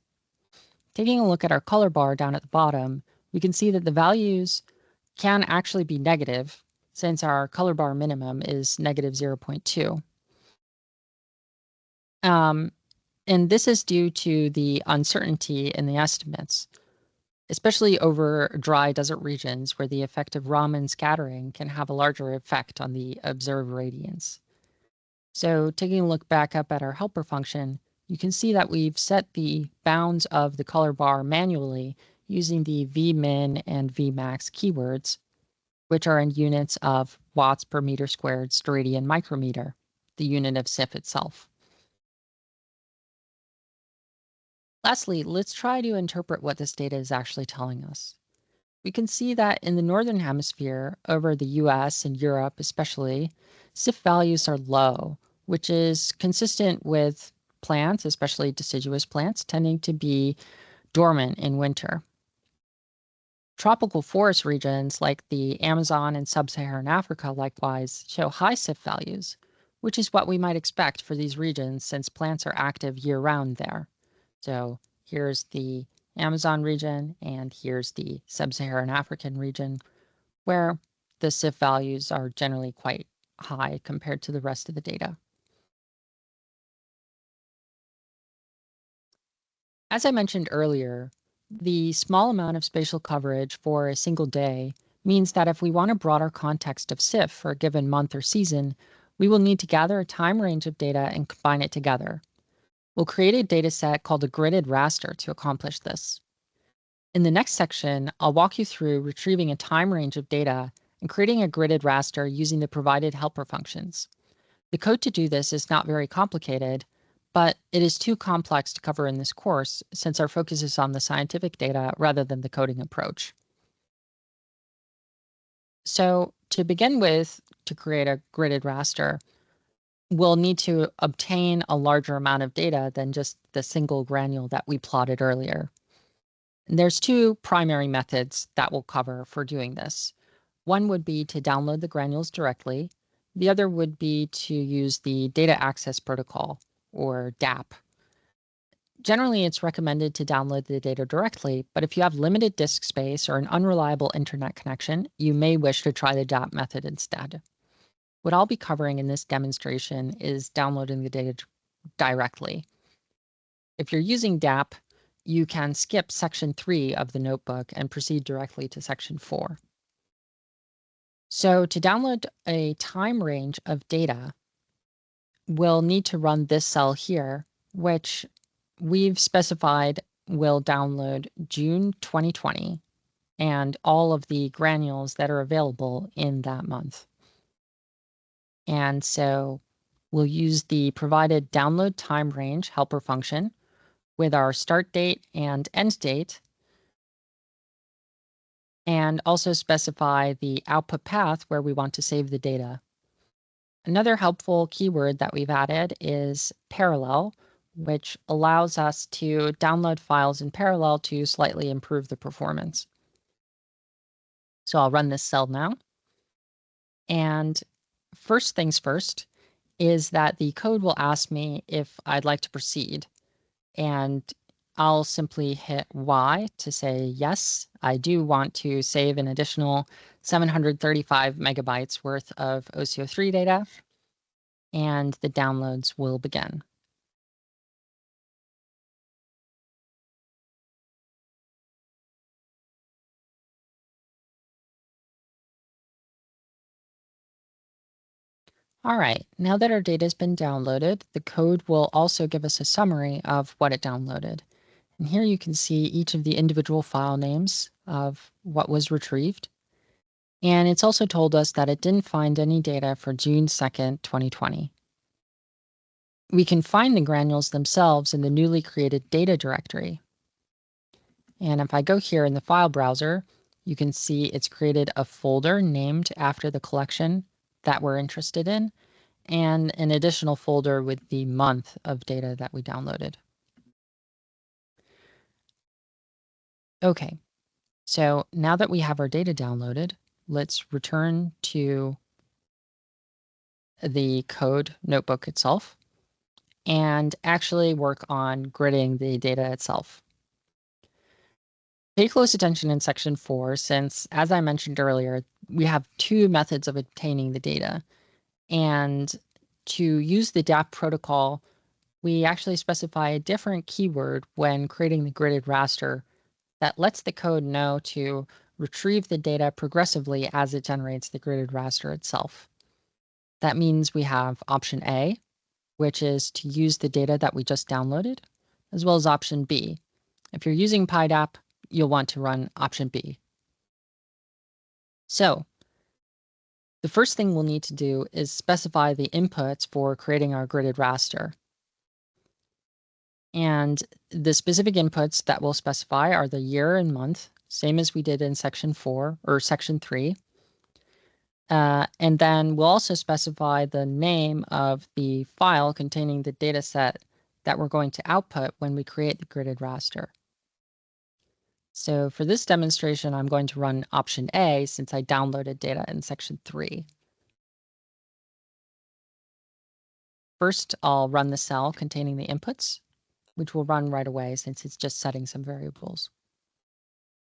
Taking a look at our color bar down at the bottom, we can see that the values can actually be negative since our color bar minimum is negative 0.2. And this is due to the uncertainty in the estimates, especially over dry desert regions where the effect of Raman scattering can have a larger effect on the observed radiance. So taking a look back up at our helper function, you can see that we've set the bounds of the color bar manually using the Vmin and Vmax keywords, which are in units of watts per meter squared steradian micrometer, the unit of SIF itself. Lastly, let's try to interpret what this data is actually telling us. We can see that in the Northern Hemisphere, over the US and Europe especially, SIF values are low, which is consistent with plants, especially deciduous plants, tending to be dormant in winter. Tropical forest regions like the Amazon and Sub-Saharan Africa likewise show high SIF values, which is what we might expect for these regions since plants are active year-round there. So here's the Amazon region, and here's the Sub-Saharan African region, where the SIF values are generally quite high compared to the rest of the data. As I mentioned earlier, the small amount of spatial coverage for a single day means that if we want a broader context of SIF for a given month or season, we will need to gather a time range of data and combine it together. We'll create a data set called a gridded raster to accomplish this. In the next section, I'll walk you through retrieving a time range of data and creating a gridded raster using the provided helper functions. The code to do this is not very complicated, but it is too complex to cover in this course since our focus is on the scientific data rather than the coding approach. So to begin with, to create a gridded raster, we'll need to obtain a larger amount of data than just the single granule that we plotted earlier. And there's two primary methods that we'll cover for doing this. One would be to download the granules directly. The other would be to use the Data Access Protocol, or DAP. Generally, it's recommended to download the data directly, but if you have limited disk space or an unreliable internet connection, you may wish to try the DAP method instead. What I'll be covering in this demonstration is downloading the data directly. If you're using DAP, you can skip section 3 of the notebook and proceed directly to section 4. So to download a time range of data, we'll need to run this cell here, which we've specified will download June 2020 and all of the granules that are available in that month. And so we'll use the provided download time range helper function with our start date and end date, and also specify the output path where we want to save the data. Another helpful keyword that we've added is parallel, which allows us to download files in parallel to slightly improve the performance. So I'll run this cell now. And first things first is that the code will ask me if I'd like to proceed. And I'll simply hit Y to say, yes, I do want to save an additional 735 megabytes worth of OCO3 data, and the downloads will begin. All right, now that our data has been downloaded, the code will also give us a summary of what it downloaded. And here you can see each of the individual file names of what was retrieved. And it's also told us that it didn't find any data for June 2nd, 2020. We can find the granules themselves in the newly created data directory. And if I go here in the file browser, you can see it's created a folder named after the collection that we're interested in, and an additional folder with the month of data that we downloaded. Okay, so now that we have our data downloaded, let's return to the code notebook itself and actually work on gridding the data itself. Pay close attention in section 4, since, as I mentioned earlier, we have two methods of obtaining the data. And to use the DAP protocol, we actually specify a different keyword when creating the gridded raster that lets the code know to retrieve the data progressively as it generates the gridded raster itself. That means we have option A, which is to use the data that we just downloaded, as well as option B. If you're using PyDAP, you'll want to run option B. So the first thing we'll need to do is specify the inputs for creating our gridded raster. And the specific inputs that we'll specify are the year and month, same as we did in section 4 or section 3. And then we'll also specify the name of the file containing the data set that we're going to output when we create the gridded raster. So for this demonstration, I'm going to run option A since I downloaded data in section 3. First, I'll run the cell containing the inputs, which will run right away since it's just setting some variables.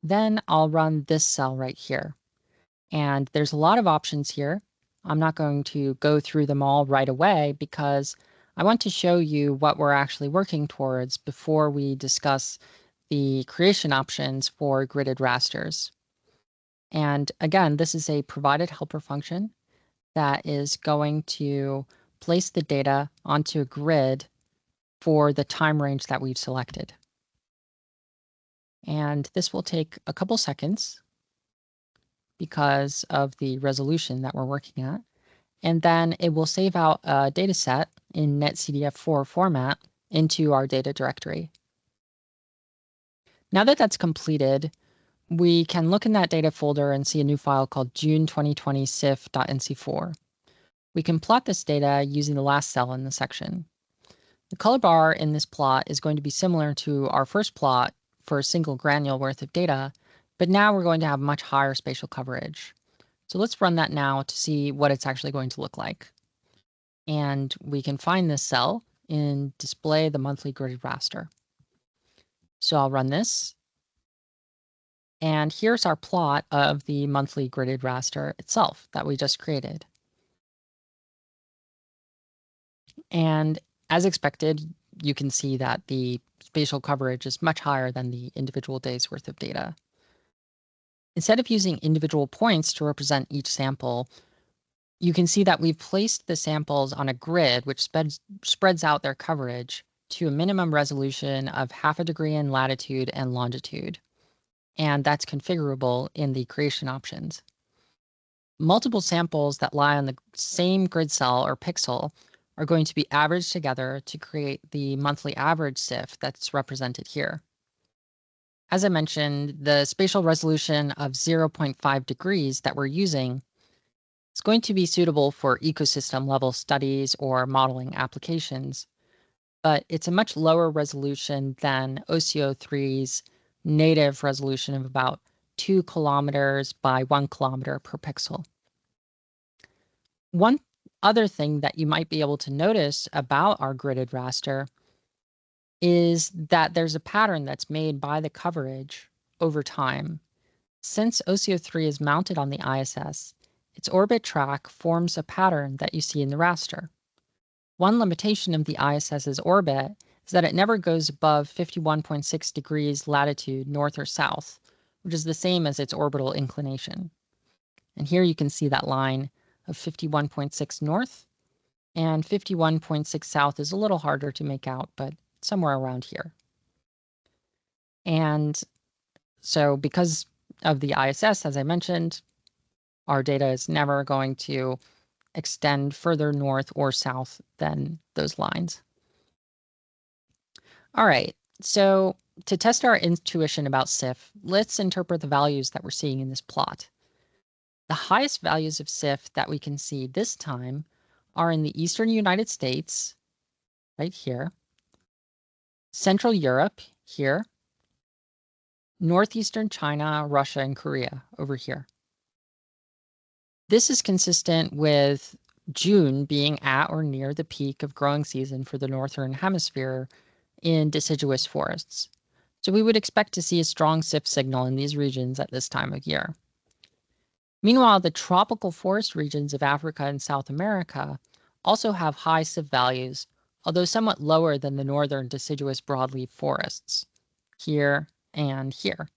Then I'll run this cell right here. And there's a lot of options here. I'm not going to go through them all right away because I want to show you what we're actually working towards before we discuss the creation options for gridded rasters. And again, this is a provided helper function that is going to place the data onto a grid for the time range that we've selected. And this will take a couple seconds because of the resolution that we're working at. And then it will save out a data set in netcdf4 format into our data directory. Now that that's completed, we can look in that data folder and see a new file called June 2020 sif.nc4. We can plot this data using the last cell in the section. The color bar in this plot is going to be similar to our first plot for a single granule worth of data, but now we're going to have much higher spatial coverage. So let's run that now to see what it's actually going to look like. And we can find this cell in display the monthly gridded raster. So I'll run this. And here's our plot of the monthly gridded raster itself that we just created. And as expected, you can see that the spatial coverage is much higher than the individual days worth of data. Instead of using individual points to represent each sample, you can see that we've placed the samples on a grid which spreads out their coverage to a minimum resolution of 0.5 degree in latitude and longitude. And that's configurable in the creation options. Multiple samples that lie on the same grid cell or pixel are going to be averaged together to create the monthly average SIF that's represented here. As I mentioned, the spatial resolution of 0.5 degrees that we're using is going to be suitable for ecosystem level studies or modeling applications, but it's a much lower resolution than OCO3's native resolution of about 2 kilometers by 1 kilometer per pixel. One other thing that you might be able to notice about our gridded raster is that there's a pattern that's made by the coverage over time. Since OCO3 is mounted on the ISS, its orbit track forms a pattern that you see in the raster. One limitation of the ISS's orbit is that it never goes above 51.6 degrees latitude north or south, which is the same as its orbital inclination. And here you can see that line of 51.6 north, and 51.6 south is a little harder to make out, but somewhere around here. And so because of the ISS, as I mentioned, our data is never going to extend further north or south than those lines. All right, so to test our intuition about SIF, let's interpret the values that we're seeing in this plot. The highest values of SIF that we can see this time are in the eastern United States, right here, Central Europe, here, northeastern China, Russia, and Korea, over here. This is consistent with June being at or near the peak of growing season for the northern hemisphere in deciduous forests. So we would expect to see a strong SIF signal in these regions at this time of year. Meanwhile, the tropical forest regions of Africa and South America also have high SIF values although somewhat lower than the northern deciduous broadleaf forests, here and here.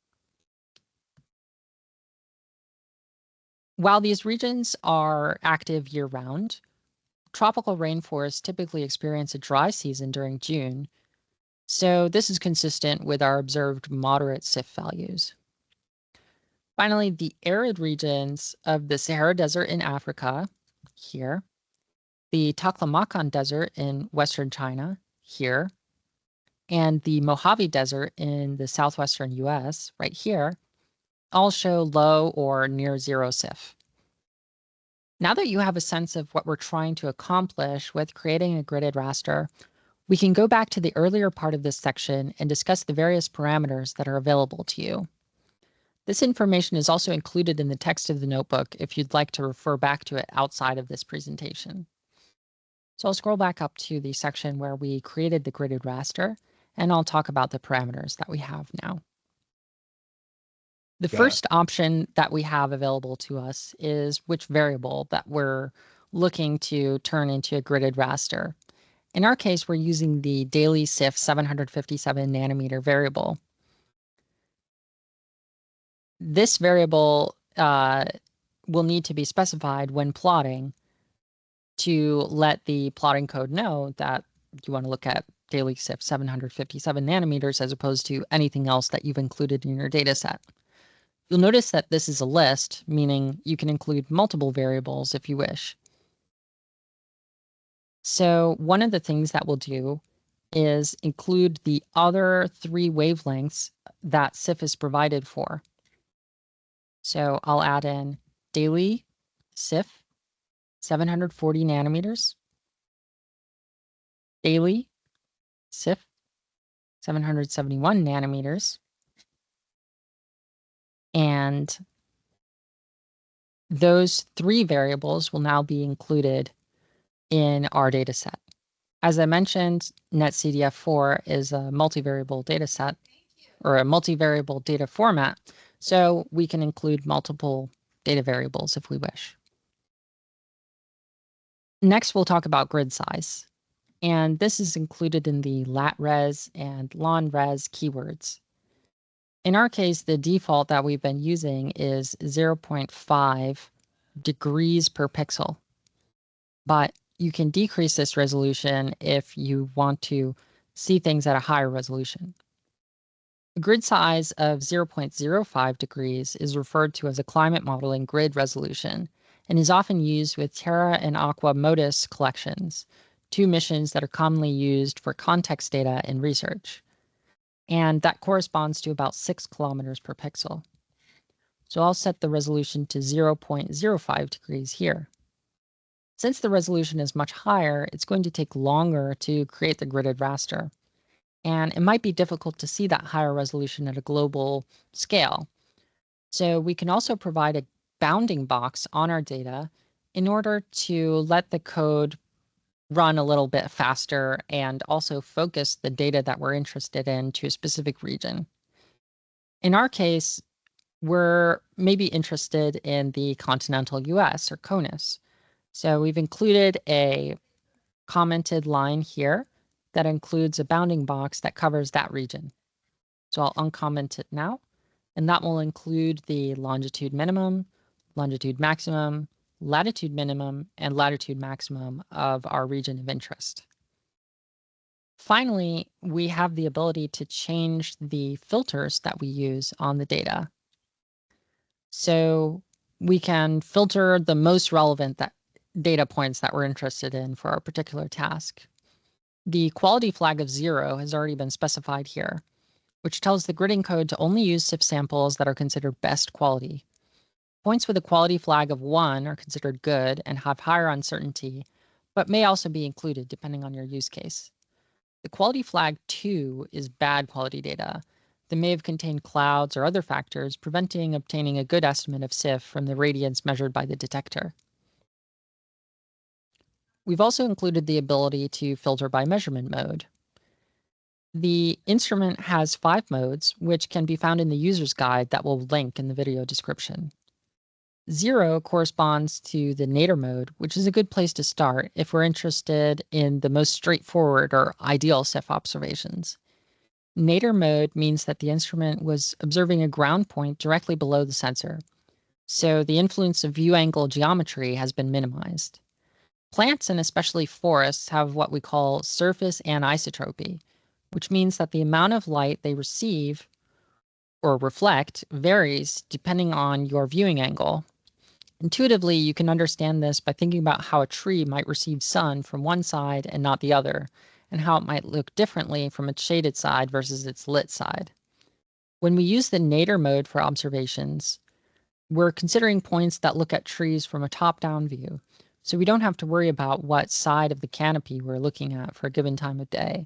While these regions are active year-round, tropical rainforests typically experience a dry season during June, so this is consistent with our observed moderate SIF values. Finally, the arid regions of the Sahara Desert in Africa, here, the Taklamakan Desert in western China, here, and the Mojave Desert in the southwestern US, right here, all show low or near zero SIF. Now that you have a sense of what we're trying to accomplish with creating a gridded raster, we can go back to the earlier part of this section and discuss the various parameters that are available to you. This information is also included in the text of the notebook if you'd like to refer back to it outside of this presentation. So I'll scroll back up to the section where we created the gridded raster, and I'll talk about the parameters that we have now. The first option that we have available to us is which variable that we're looking to turn into a gridded raster. In our case, we're using the daily SIF 757 nanometer variable. This variable will need to be specified when plotting to let the plotting code know that you want to look at daily SIF 757 nanometers as opposed to anything else that you've included in your data set. You'll notice that this is a list, meaning you can include multiple variables if you wish. So one of the things that we'll do is include the other 3 wavelengths that SIF is provided for. So I'll add in daily SIF 740 nanometers, daily SIF 771 nanometers, and those 3 variables will now be included in our data set. As I mentioned, NetCDF4 is a multivariable data set or a multivariable data format, so we can include multiple data variables if we wish. Next, we'll talk about grid size, and this is included in the latres and lonres keywords. In our case, the default that we've been using is 0.5 degrees per pixel, but you can decrease this resolution if you want to see things at a higher resolution. A grid size of 0.05 degrees is referred to as a climate modeling grid resolution and is often used with Terra and Aqua MODIS collections, 2 missions that are commonly used for context data in research. And that corresponds to about 6 kilometers per pixel. So I'll set the resolution to 0.05 degrees here. Since the resolution is much higher, it's going to take longer to create the gridded raster. And it might be difficult to see that higher resolution at a global scale. So we can also provide a bounding box on our data in order to let the code run a little bit faster and also focus the data that we're interested in to a specific region. In our case, we're maybe interested in the continental US or CONUS. So we've included a commented line here that includes a bounding box that covers that region. So I'll uncomment it now, and that will include the longitude minimum, longitude maximum, latitude minimum, and latitude maximum of our region of interest. Finally, we have the ability to change the filters that we use on the data. So we can filter the most relevant data points that we're interested in for our particular task. The quality flag of 0 has already been specified here, which tells the gridding code to only use SIF samples that are considered best quality. Points with a quality flag of 1 are considered good and have higher uncertainty, but may also be included depending on your use case. The quality flag 2 is bad quality data that may have contained clouds or other factors preventing obtaining a good estimate of SIF from the radiance measured by the detector. We've also included the ability to filter by measurement mode. The instrument has 5 modes, which can be found in the user's guide that we'll link in the video description. 0 corresponds to the nadir mode, which is a good place to start if we're interested in the most straightforward or ideal SIF observations. Nadir mode means that the instrument was observing a ground point directly below the sensor, so the influence of view angle geometry has been minimized. Plants, and especially forests, have what we call surface anisotropy, which means that the amount of light they receive or reflect varies depending on your viewing angle. Intuitively, you can understand this by thinking about how a tree might receive sun from one side and not the other, and how it might look differently from its shaded side versus its lit side. When we use the nadir mode for observations, we're considering points that look at trees from a top-down view, so we don't have to worry about what side of the canopy we're looking at for a given time of day.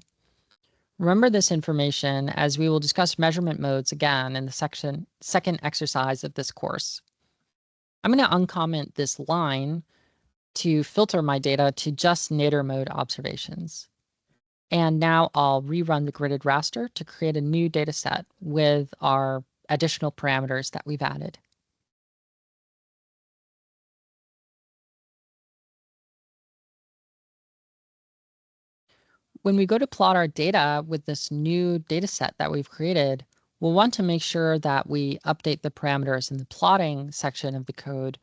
Remember this information as we will discuss measurement modes again in the second exercise of this course. I'm going to uncomment this line to filter my data to just nadir mode observations. And now I'll rerun the gridded raster to create a new data set with our additional parameters that we've added. When we go to plot our data with this new data set that we've created, we'll want to make sure that we update the parameters in the plotting section of the code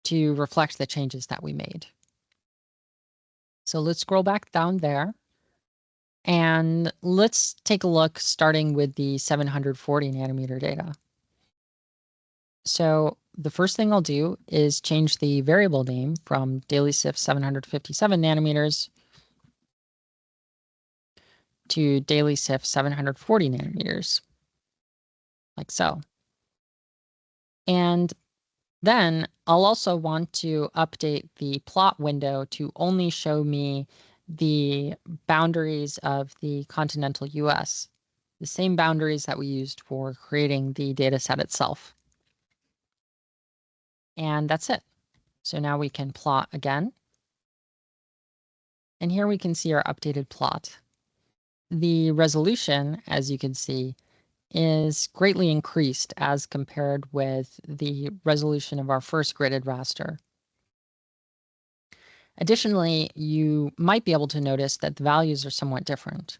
to reflect the changes that we made. So let's scroll back down there and let's take a look starting with the 740 nanometer data. So the first thing I'll do is change the variable name from daily SIF 757 nanometers to daily SIF 740 nanometers, like so. And then I'll also want to update the plot window to only show me the boundaries of the continental US, the same boundaries that we used for creating the data set itself. And that's it. So now we can plot again. And here we can see our updated plot. The resolution, as you can see, is greatly increased as compared with the resolution of our first gridded raster. Additionally, you might be able to notice that the values are somewhat different.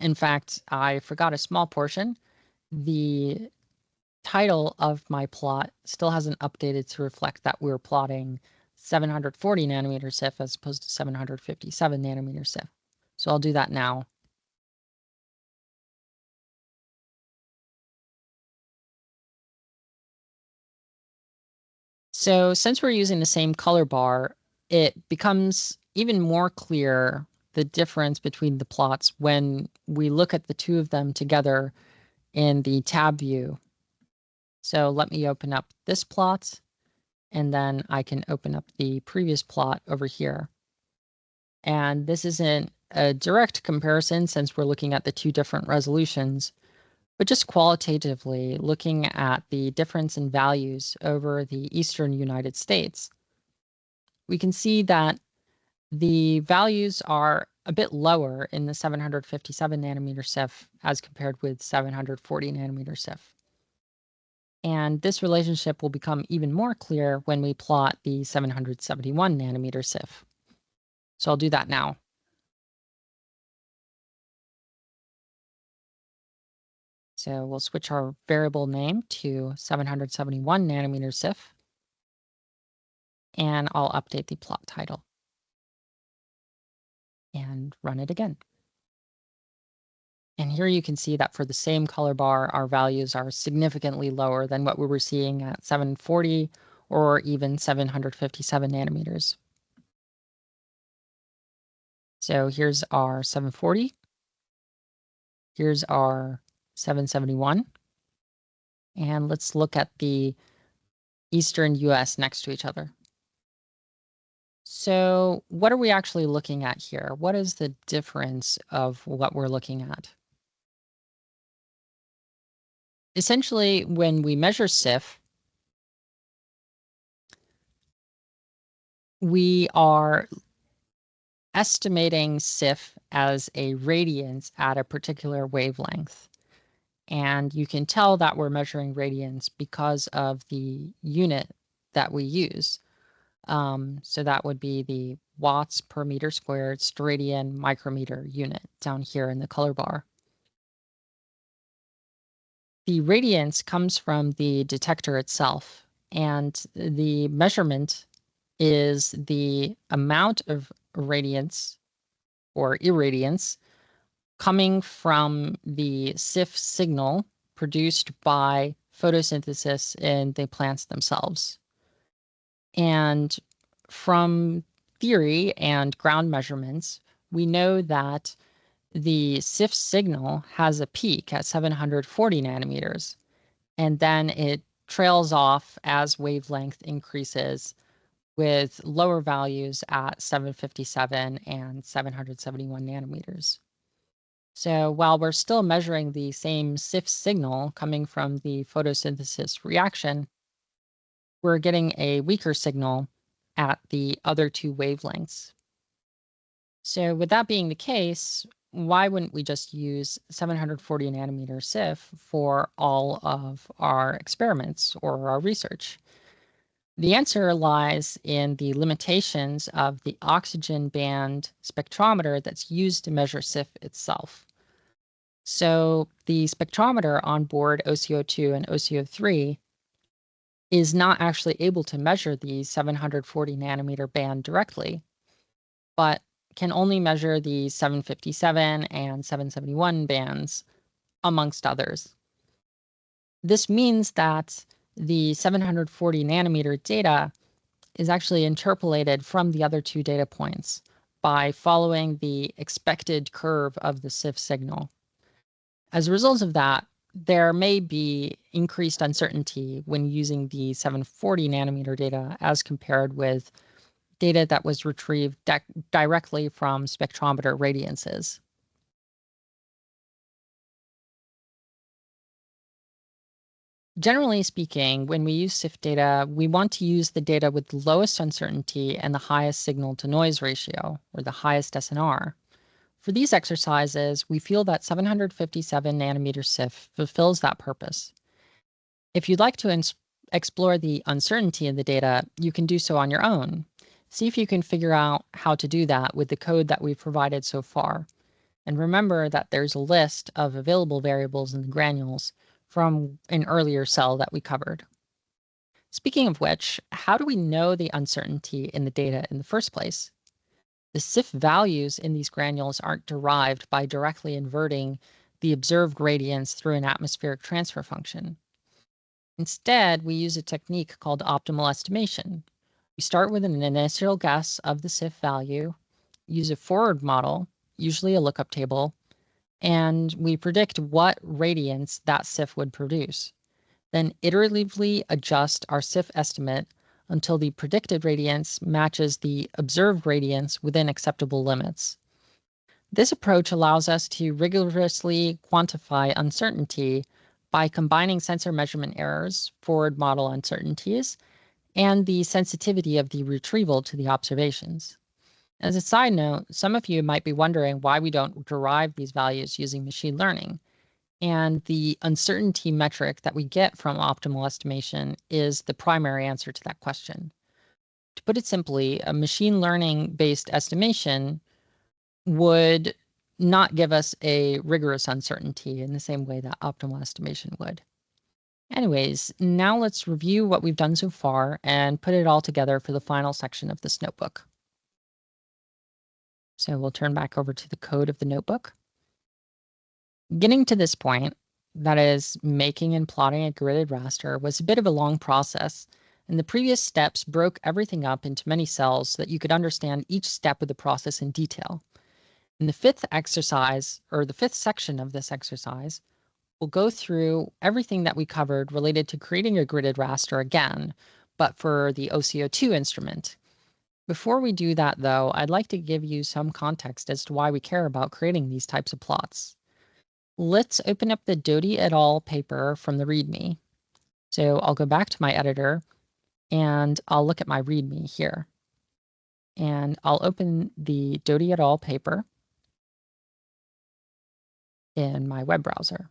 In fact, I forgot a small portion. The title of my plot still hasn't updated to reflect that we're plotting 740 nanometer SIF as opposed to 757 nanometer SIF. So I'll do that now. So since we're using the same color bar, it becomes even more clear the difference between the plots when we look at the two of them together in the tab view. So let me open up this plot, and then I can open up the previous plot over here. And this isn't a direct comparison since we're looking at the two different resolutions, but just qualitatively looking at the difference in values over the eastern United States, we can see that the values are a bit lower in the 757 nanometer SIF as compared with 740 nanometer SIF. And this relationship will become even more clear when we plot the 771 nanometer SIF. So I'll do that now. So we'll switch our variable name to 771 nanometer SIF, and I'll update the plot title and run it again. And here you can see that for the same color bar, our values are significantly lower than what we were seeing at 740 or even 757 nanometers. So here's our 740. Here's our 771. And let's look at the eastern US next to each other. So what are we actually looking at here? What is the difference of what we're looking at? Essentially, when we measure SIF, we are estimating SIF as a radiance at a particular wavelength. And you can tell that we're measuring radiance because of the unit that we use. So that would be the watts per meter squared steradian micrometer unit down here in the color bar. The radiance comes from the detector itself, and the measurement is the amount of radiance or irradiance coming from the SIF signal produced by photosynthesis in the plants themselves. And from theory and ground measurements, we know that the SIF signal has a peak at 740 nanometers, and then it trails off as wavelength increases with lower values at 757 and 771 nanometers. So while we're still measuring the same SIF signal coming from the photosynthesis reaction, we're getting a weaker signal at the other two wavelengths. So with that being the case, why wouldn't we just use 740 nanometer SIF for all of our experiments or our research? The answer lies in the limitations of the oxygen band spectrometer that's used to measure SIF itself. So the spectrometer on board OCO2 and OCO3 is not actually able to measure the 740 nanometer band directly, but can only measure the 757 and 771 bands, amongst others. This means that the 740 nanometer data is actually interpolated from the other two data points by following the expected curve of the SIF signal. As a result of that, there may be increased uncertainty when using the 740 nanometer data as compared with data that was retrieved directly from spectrometer radiances. Generally speaking, when we use SIF data, we want to use the data with the lowest uncertainty and the highest signal-to-noise ratio, or the highest SNR. For these exercises, we feel that 757 nanometer SIF fulfills that purpose. If you'd like to explore the uncertainty in the data, you can do so on your own. See if you can figure out how to do that with the code that we've provided so far. And remember that there's a list of available variables in the granules from an earlier cell that we covered. Speaking of which, how do we know the uncertainty in the data in the first place? The SIF values in these granules aren't derived by directly inverting the observed gradients through an atmospheric transfer function. Instead, we use a technique called optimal estimation. We start with an initial guess of the SIF value, use a forward model, usually a lookup table, and we predict what radiance that SIF would produce. Then iteratively adjust our SIF estimate until the predicted radiance matches the observed radiance within acceptable limits. This approach allows us to rigorously quantify uncertainty by combining sensor measurement errors, forward model uncertainties, and the sensitivity of the retrieval to the observations. As a side note, some of you might be wondering why we don't derive these values using machine learning. And the uncertainty metric that we get from optimal estimation is the primary answer to that question. To put it simply, a machine learning-based estimation would not give us a rigorous uncertainty in the same way that optimal estimation would. Anyways, now let's review what we've done so far and put it all together for the final section of this notebook. So we'll turn back over to the code of the notebook. Getting to this point, that is, making and plotting a gridded raster, was a bit of a long process, and the previous steps broke everything up into many cells so that you could understand each step of the process in detail. In the fifth exercise, or the fifth section of this exercise, we'll go through everything that we covered related to creating a gridded raster again, but for the OCO2 instrument. Before we do that, though, I'd like to give you some context as to why we care about creating these types of plots. Let's open up the Doty et al. Paper from the README. So I'll go back to my editor, and I'll look at my README here. And I'll open the Doty et al. Paper in my web browser.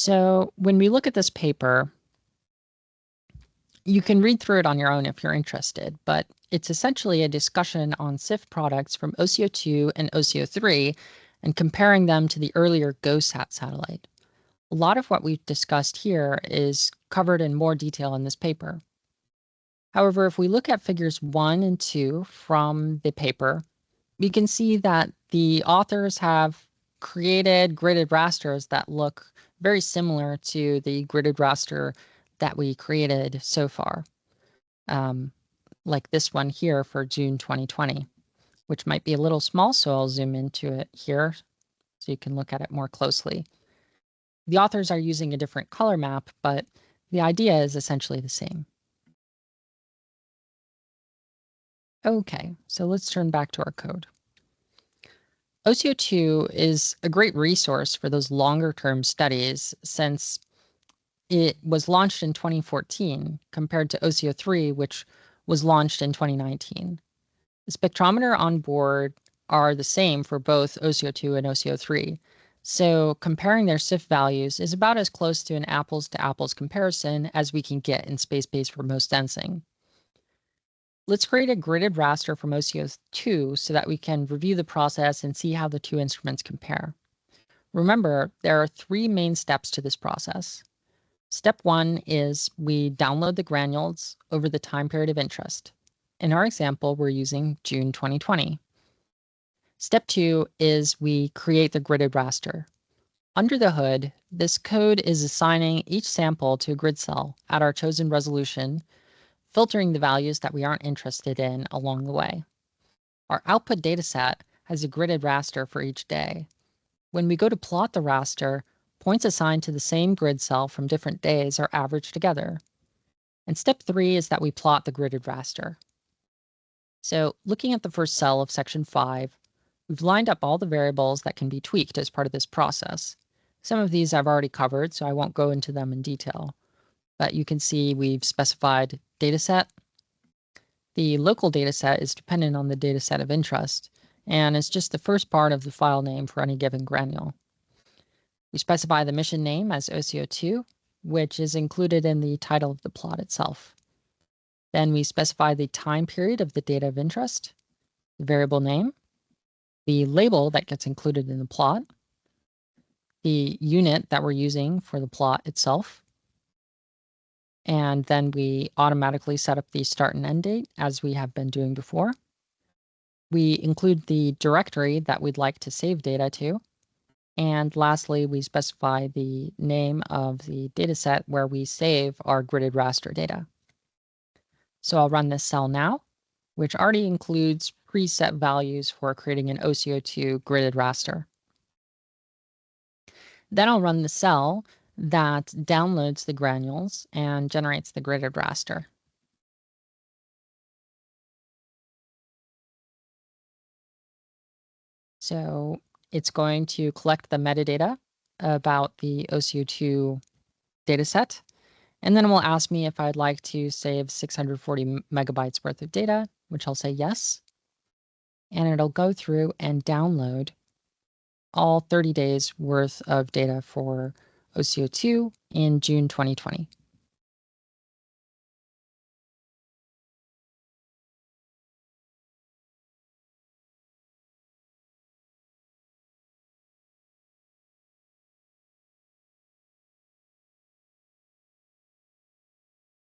So when we look at this paper, you can read through it on your own if you're interested, but it's essentially a discussion on SIF products from OCO2 and OCO3 and comparing them to the earlier GOSAT satellite. A lot of what we've discussed here is covered in more detail in this paper. However, if we look at figures 1 and 2 from the paper, we can see that the authors have created gridded rasters that look very similar to the gridded raster that we created so far, like this one here for June 2020, which might be a little small, so I'll zoom into it here so you can look at it more closely. The authors are using a different color map, but the idea is essentially the same. Okay, so let's turn back to our code. OCO2 is a great resource for those longer-term studies since it was launched in 2014 compared to OCO3, which was launched in 2019. The spectrometer on board are the same for both OCO2 and OCO3, so comparing their SIF values is about as close to an apples-to-apples comparison as we can get in space-based remote sensing. Let's create a gridded raster from OCO2 so that we can review the process and see how the two instruments compare. Remember, there are 3 main steps to this process. Step 1 is we download the granules over the time period of interest. In our example, we're using June 2020. Step 2 is we create the gridded raster. Under the hood, this code is assigning each sample to a grid cell at our chosen resolution, filtering the values that we aren't interested in along the way. Our output dataset has a gridded raster for each day. When we go to plot the raster, points assigned to the same grid cell from different days are averaged together. And step 3 is that we plot the gridded raster. So looking at the first cell of section 5, we've lined up all the variables that can be tweaked as part of this process. Some of these I've already covered, so I won't go into them in detail. But you can see we've specified dataset. The local dataset is dependent on the dataset of interest, and it's just the first part of the file name for any given granule. We specify the mission name as OCO2, which is included in the title of the plot itself. Then we specify the time period of the data of interest, the variable name, the label that gets included in the plot, the unit that we're using for the plot itself, and then we automatically set up the start and end date as we have been doing before. We include the directory that we'd like to save data to. And lastly, we specify the name of the dataset where we save our gridded raster data. So I'll run this cell now, which already includes preset values for creating an OCO2 gridded raster. Then I'll run the cell that downloads the granules and generates the gridded raster. So it's going to collect the metadata about the OCO2 dataset, and then it will ask me if I'd like to save 640 megabytes worth of data, which I'll say yes. And it'll go through and download all 30 days worth of data for OCO2 in June 2020.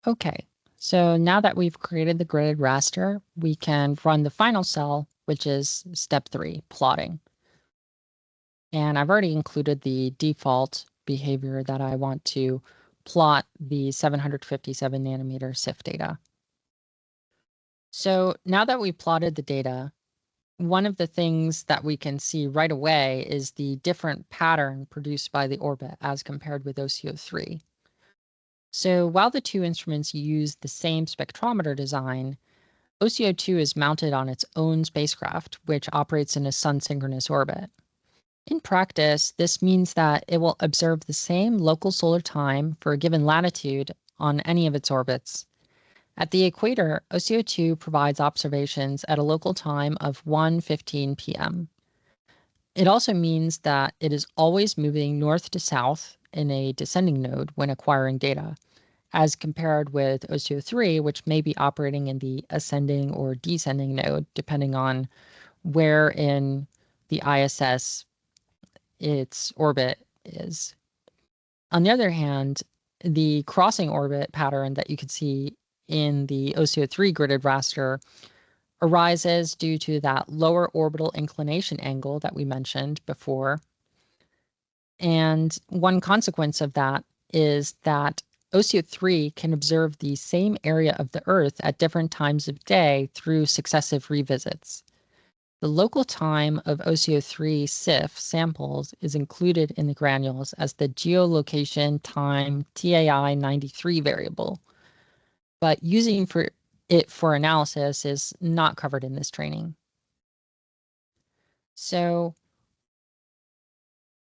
Okay, so now that we've created the gridded raster, we can run the final cell, which is step 3, plotting. And I've already included the default behavior that I want to plot the 757 nanometer SIF data. So now that we've plotted the data, one of the things that we can see right away is the different pattern produced by the orbit as compared with OCO3. So while the two instruments use the same spectrometer design, OCO2 is mounted on its own spacecraft, which operates in a sun-synchronous orbit. In practice, this means that it will observe the same local solar time for a given latitude on any of its orbits. At the equator, OCO2 provides observations at a local time of 1:15 p.m. It also means that it is always moving north to south in a descending node when acquiring data, as compared with OCO3, which may be operating in the ascending or descending node, depending on where in the ISS its orbit is. On the other hand, the crossing orbit pattern that you can see in the OCO3 gridded raster arises due to that lower orbital inclination angle that we mentioned before. And one consequence of that is that OCO3 can observe the same area of the Earth at different times of day through successive revisits. The local time of OCO3 SIF samples is included in the granules as the geolocation time TAI 93 variable, but using it for analysis is not covered in this training. So,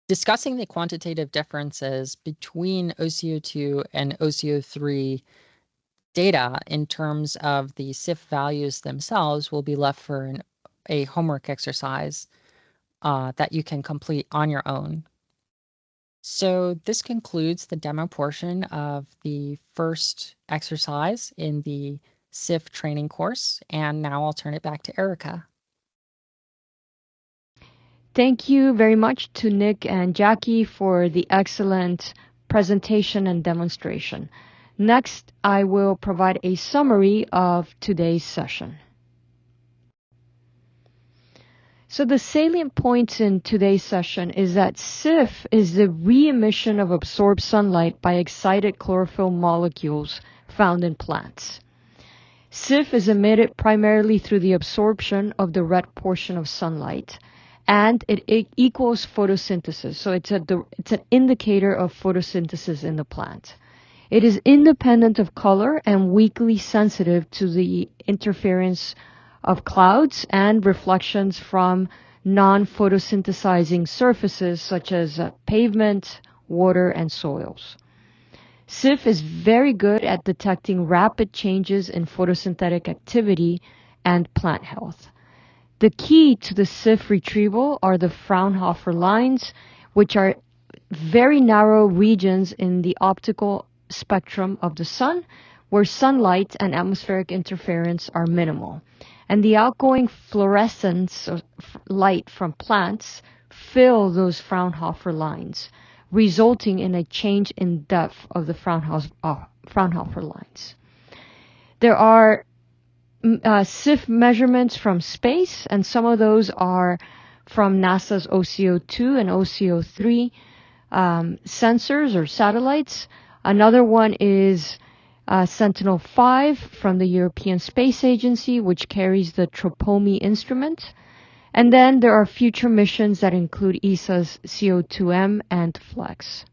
discussing the quantitative differences between OCO2 and OCO3 data in terms of the SIF values themselves will be left for a homework exercise that you can complete on your own. So this concludes the demo portion of the first exercise in the SIF training course, and now I'll turn it back to Erica. Thank you very much to Nick and Jackie for the excellent presentation and demonstration. Next, I will provide a summary of today's session. So the salient points in today's session is that SIF is the re-emission of absorbed sunlight by excited chlorophyll molecules found in plants. SIF is emitted primarily through the absorption of the red portion of sunlight, and it equals photosynthesis. So it's an indicator of photosynthesis in the plant. It is independent of color and weakly sensitive to the interference of clouds and reflections from non-photosynthesizing surfaces such as pavement, water, and soils. SIF is very good at detecting rapid changes in photosynthetic activity and plant health. The key to the SIF retrieval are the Fraunhofer lines, which are very narrow regions in the optical spectrum of the sun, where sunlight and atmospheric interference are minimal. And the outgoing fluorescence of light from plants fill those Fraunhofer lines, resulting in a change in depth of the Fraunhofer lines. There are SIF measurements from space, and some of those are from NASA's OCO2 and OCO3 sensors or satellites. Another one is Sentinel-5 from the European Space Agency, which carries the TROPOMI instrument. And then there are future missions that include ESA's CO2M and FLEX.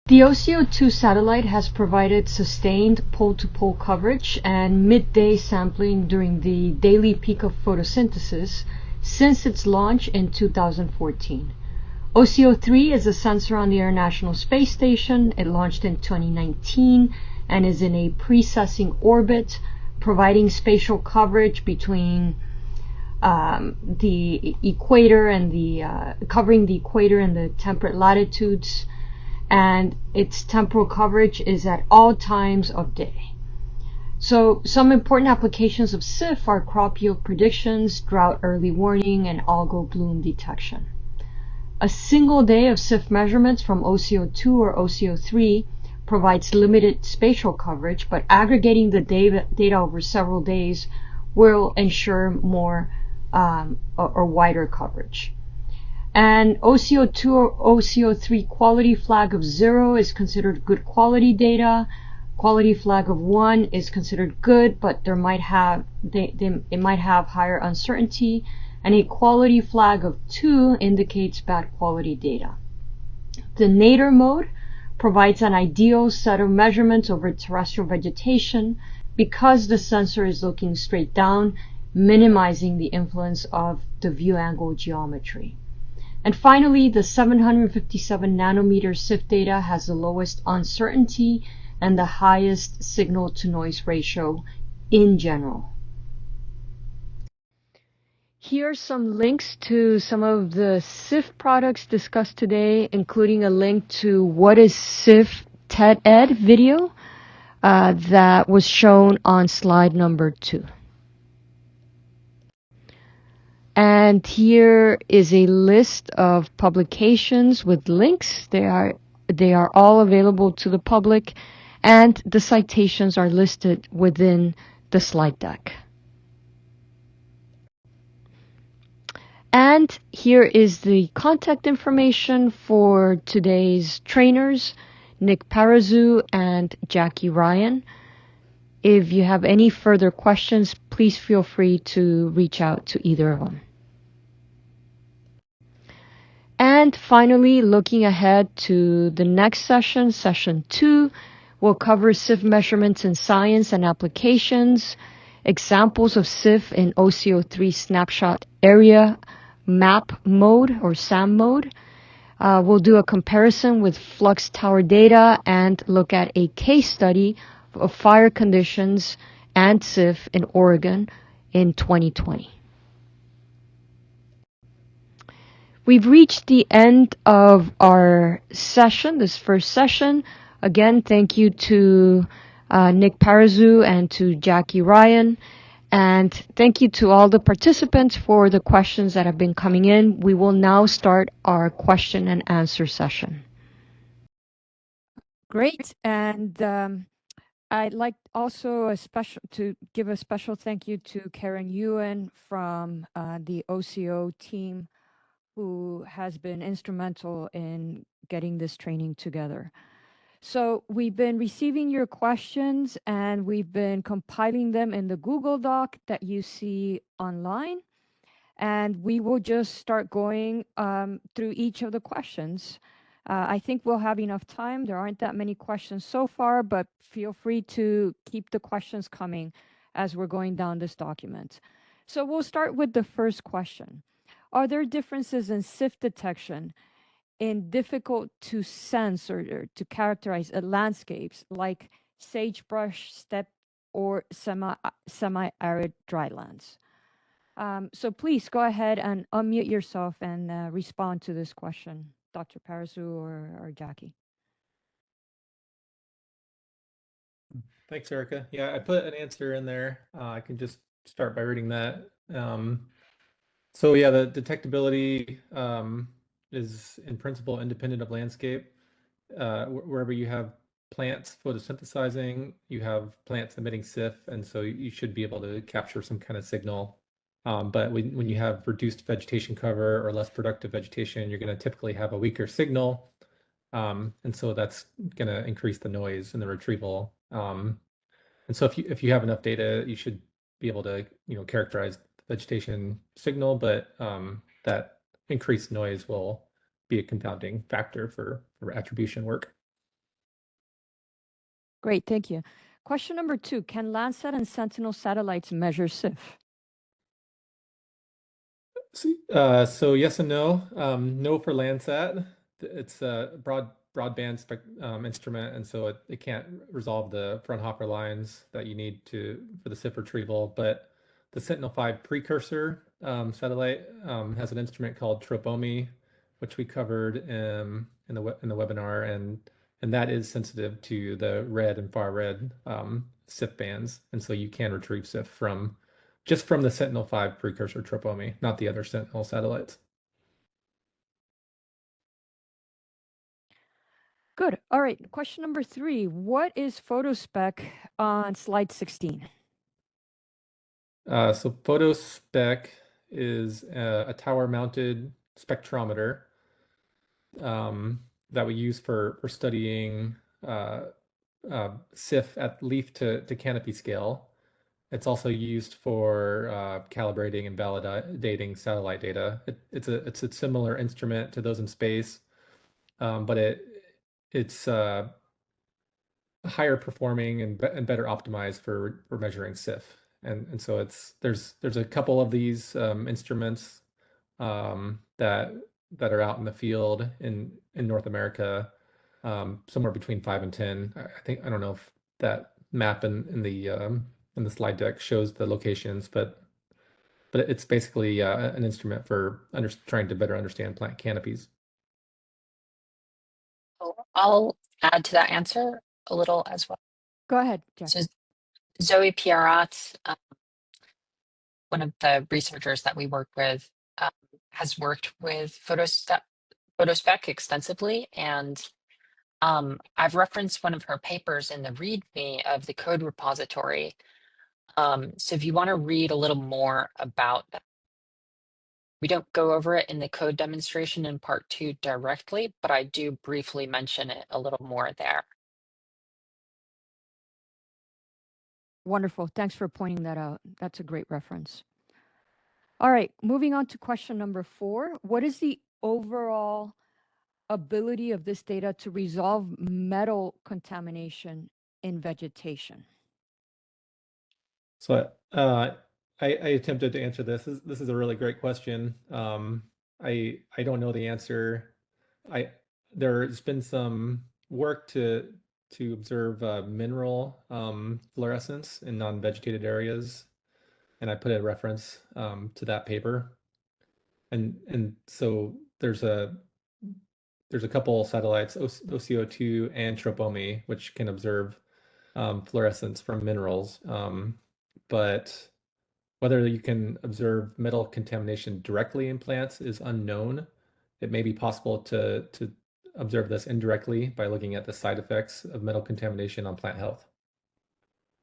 The OCO2 satellite has provided sustained pole-to-pole coverage and midday sampling during the daily peak of photosynthesis since its launch in 2014. OCO3 is a sensor on the International Space Station. It launched in 2019 and is in a precessing orbit, providing spatial coverage between the equator and covering the equator and the temperate latitudes, and its temporal coverage is at all times of day. So some important applications of SIF are crop yield predictions, drought early warning, and algal bloom detection. A single day of SIF measurements from OCO2 or OCO3 provides limited spatial coverage, but aggregating the data over several days will ensure more or wider coverage. And OCO2 or OCO3 quality flag of 0 is considered good quality data. Quality flag of 1 is considered good, but it might have higher uncertainty. And a quality flag of 2 indicates bad quality data. The nadir mode provides an ideal set of measurements over terrestrial vegetation because the sensor is looking straight down, minimizing the influence of the view angle geometry. And finally, the 757 nanometer SIF data has the lowest uncertainty and the highest signal to noise ratio in general. Here are some links to some of the SIF products discussed today, including a link to what is SIF TED Ed video that was shown on slide number 2. And here is a list of publications with links. They are all available to the public, and the citations are listed within the slide deck. And here is the contact information for today's trainers, Nick Parazu and Jackie Ryan. If you have any further questions, please feel free to reach out to either of them. And finally, looking ahead to the next session, session 2, we'll cover SIF measurements in science and applications, examples of SIF in OCO3 snapshot area map mode or SAM mode. We'll do a comparison with flux tower data and look at a case study of fire conditions and SIF in Oregon in 2020. We've reached the end of our session, this first session. Again, thank you to Nick Parazu and to Jackie Ryan. And thank you to all the participants for the questions that have been coming in. We will now start our question and answer session. Great. And I'd like also to give a special thank you to Karen Ewan from the OCO team, who has been instrumental in getting this training together. So we've been receiving your questions and we've been compiling them in the Google Doc that you see online. And we will just start going through each of the questions. I think we'll have enough time. There aren't that many questions so far, but feel free to keep the questions coming as we're going down this document. So we'll start with the first question. Are there differences in SIF detection in difficult to sense or to characterize landscapes like sagebrush, steppe, or semi-arid drylands? So please go ahead and unmute yourself and respond to this question, Dr. Parazu or Jackie. Thanks, Erica. Yeah, I put an answer in there. I can just start by reading that. So yeah, the detectability is in principle independent of landscape. Wherever you have plants photosynthesizing, you have plants emitting SIF, and so you should be able to capture some kind of signal. But when you have reduced vegetation cover or less productive vegetation, you're going to typically have a weaker signal. And so that's going to increase the noise in the retrieval. And so if you have enough data, you should be able to characterize the vegetation signal, but that increased noise will be a confounding factor for attribution work. Great, thank you. Question number 2, can Landsat and Sentinel satellites measure SIF? So yes and no. No for Landsat. It's a broadband instrument, and so it can't resolve the Fraunhofer lines that you need for the SIF retrieval. But the Sentinel-5 precursor satellite has an instrument called Tropomi, which we covered in the webinar, and that is sensitive to the red and far red SIF bands, and so you can retrieve SIF just from the Sentinel-5 precursor Tropomi, not the other Sentinel satellites. Good. All right. Question number 3. What is photospec on slide 16? So photospec is a tower-mounted spectrometer that we use for studying SIF at leaf to canopy scale. It's also used for calibrating and validating satellite data. It's a similar instrument to those in space, but it's higher performing and better optimized for measuring SIF. And so there's a couple of these instruments that are out in the field in North America, somewhere between 5 and 10. I don't know if that map in the slide deck shows the locations, but but it's basically an instrument for trying to better understand plant canopies. I'll add to that answer a little as well. Go ahead, Jack. So Zoe Pierrat, one of the researchers that we work with, has worked with photospec extensively, and I've referenced one of her papers in the README of the code repository. So if you want to read a little more about that, we don't go over it in the code demonstration in part 2 directly, but I do briefly mention it a little more there. Wonderful. Thanks for pointing that out. That's a great reference. All right, moving on to question number 4. What is the overall ability of this data to resolve metal contamination in vegetation? So I attempted to answer this. This is a really great question. I don't know the answer. There's been some work to observe mineral fluorescence in non-vegetated areas, and I put a reference to that paper. And so there's a couple satellites, OCO2 and Tropomi, which can observe fluorescence from minerals. But whether you can observe metal contamination directly in plants is unknown. It may be possible to observe this indirectly by looking at the side effects of metal contamination on plant health.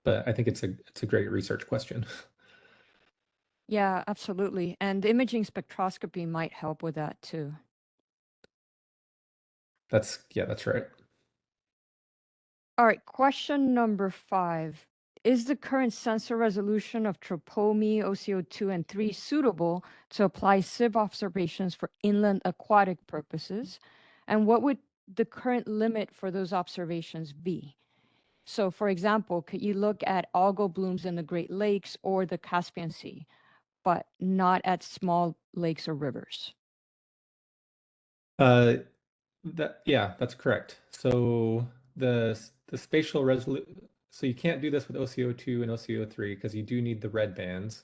But I think it's a great research question. Yeah, absolutely. And imaging spectroscopy might help with that too. That's right. All right, question number 5. Is the current sensor resolution of Tropomi, OCO2, and 3 suitable to apply SIF observations for inland aquatic purposes? And what would the current limit for those observations be? So for example, could you look at algal blooms in the Great Lakes or the Caspian Sea, but not at small lakes or rivers? That's correct. So the spatial resolution, so you can't do this with OCO2 and OCO3 because you do need the red bands.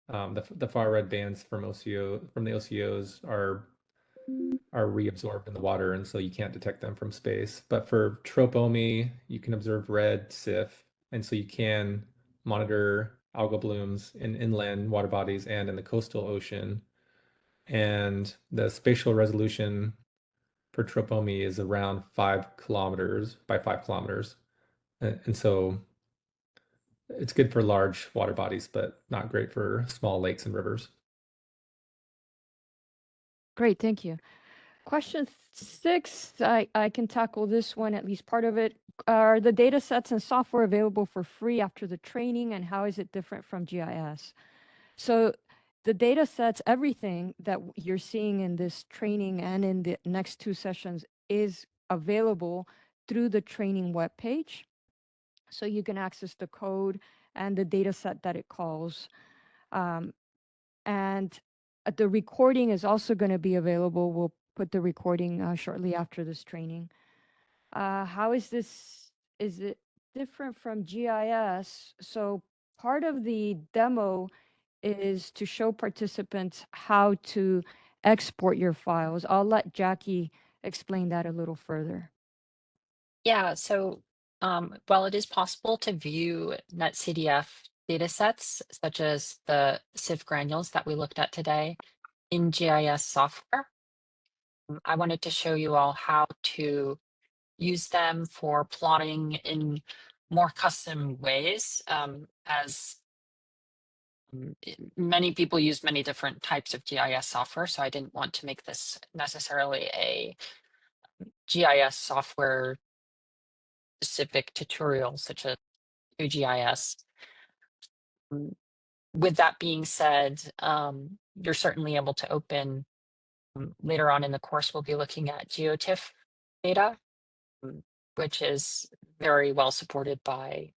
The far red bands from the OCOs are reabsorbed in the water, and so you can't detect them from space. But for Tropomi, you can observe red SIF, and so you can monitor algal blooms in inland water bodies and in the coastal ocean. And the spatial resolution for Tropomi is around 5 kilometers by 5 kilometers. And so it's good for large water bodies, but not great for small lakes and rivers. Great, thank you. Question 6, I can tackle this one, at least part of it. Are the data sets and software available for free after the training, and how is it different from GIS? So the data sets, everything that you're seeing in this training and in the next 2 sessions is available through the training webpage. So you can access the code and the data set that it calls. And the recording is also going to be available. We'll put the recording shortly after this training. How is it different from GIS? So part of the demo is to show participants how to export your files. I'll let Jackie explain that a little further. Yeah, so while it is possible to view NetCDF datasets, such as the SIF granules that we looked at today in GIS software, I wanted to show you all how to use them for plotting in more custom ways, as many people use many different types of GIS software, so I didn't want to make this necessarily a GIS software specific tutorial such as QGIS. With that being said, you're certainly able to open, later on in the course, we'll be looking at GeoTIFF data, which is very well supported by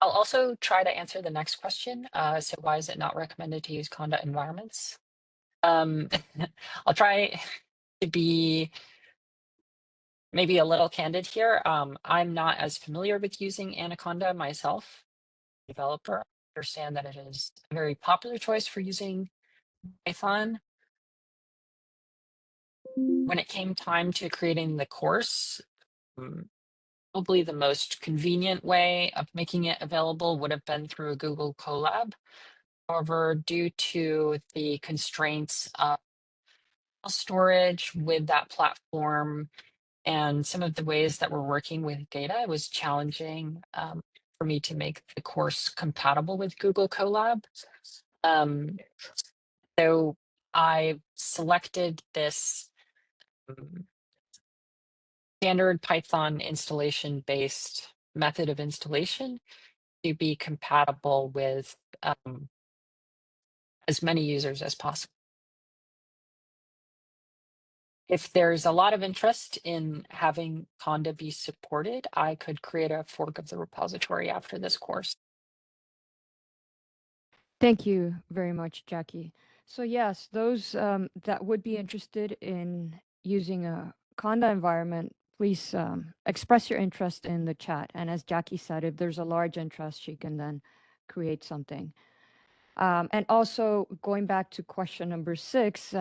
I'll also try to answer the next question. So why is it not recommended to use conda environments? I'll try to be maybe a little candid here. I'm not as familiar with using Anaconda myself, developer. I understand that it is a very popular choice for using Python. When it came time to creating the course, probably the most convenient way of making it available would have been through a Google Colab. However, due to the constraints of storage with that platform and some of the ways that we're working with data, it was challenging for me to make the course compatible with Google Colab. So I selected this standard Python installation based method of installation to be compatible with as many users as possible. If there's a lot of interest in having Conda be supported, I could create a fork of the repository after this course. Thank you very much, Jackie. So yes, those that would be interested in using a Conda environment, please express your interest in the chat. And as Jackie said, if there's a large interest, she can then create something. And also going back to question number 6,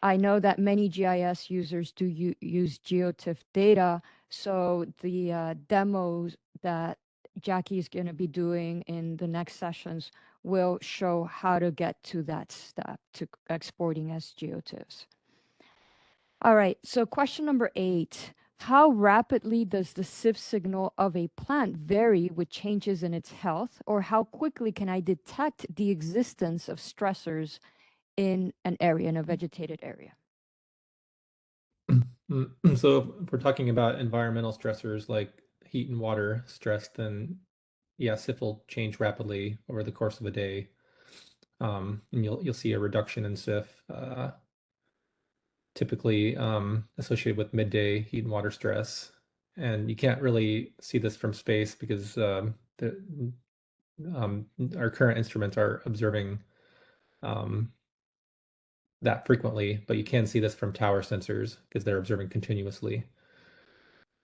I know that many GIS users do use GeoTIFF data. So the demos that Jackie is going to be doing in the next sessions will show how to get to that step, to exporting as GeoTIFFs. All right, so question number 8. How rapidly does the SIF signal of a plant vary with changes in its health, or how quickly can I detect the existence of stressors in an area, in a vegetated area? So if we're talking about environmental stressors like heat and water stress, then yeah, SIF will change rapidly over the course of a day. And you'll see a reduction in SIF typically associated with midday heat and water stress. And you can't really see this from space because our current instruments are observing that frequently, but you can see this from tower sensors because they're observing continuously.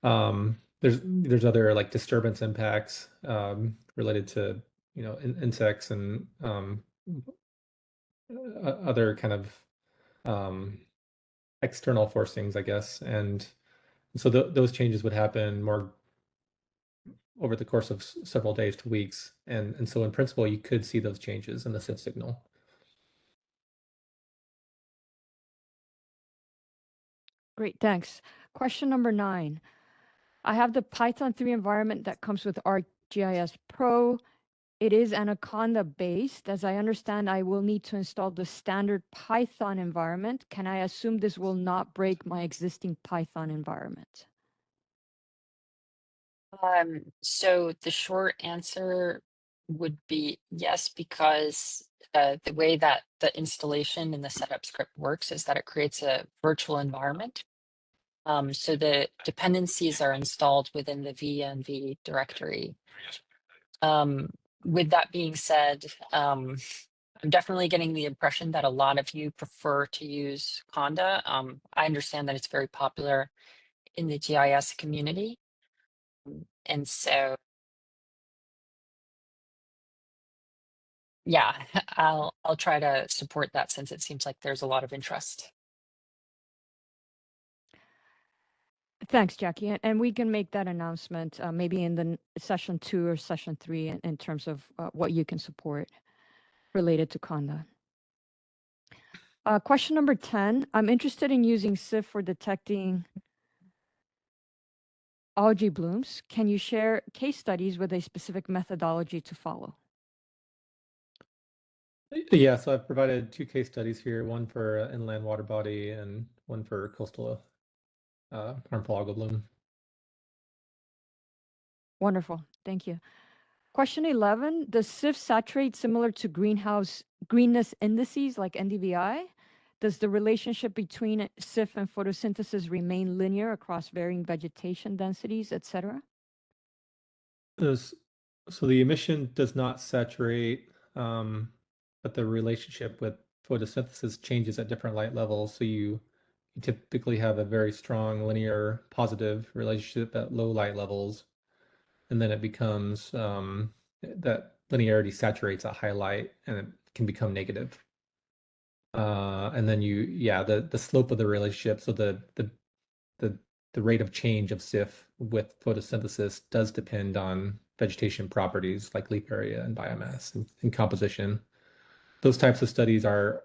There's other like disturbance impacts related to insects and other kind of external forcings, I guess, and so those changes would happen more over the course of several days to weeks, and so in principle you could see those changes in the SIF signal. Great, thanks. Question number 9. I have the Python 3 environment that comes with ArcGIS Pro. It is Anaconda based. As I understand, I will need to install the standard Python environment. Can I assume this will not break my existing Python environment? So the short answer would be yes, because the way that the installation and the setup script works is that it creates a virtual environment. So the dependencies are installed within the VNV directory. With that being said, I'm definitely getting the impression that a lot of you prefer to use Conda. I understand that it's very popular in the GIS community. And so, yeah, I'll try to support that since it seems like there's a lot of interest. Thanks, Jackie. And we can make that announcement maybe in the session 2 or session 3 in terms of what you can support related to Conda. Question number 10. I'm interested in using SIF for detecting algae blooms. Can you share case studies with a specific methodology to follow? Yeah, so I've provided 2 case studies here, one for inland water body and one for coastal harmful algal bloom. Wonderful, thank you. Question 11, does SIF saturate similar to greenhouse greenness indices like NDVI? Does the relationship between SIF and photosynthesis remain linear across varying vegetation densities, etc.? So the emission does not saturate, but the relationship with photosynthesis changes at different light levels. So you you typically have a very strong linear positive relationship at low light levels, and then it becomes that linearity saturates at high light and it can become negative. And then the slope of the relationship, so the rate of change of SIF with photosynthesis does depend on vegetation properties like leaf area and biomass and composition. Those types of studies are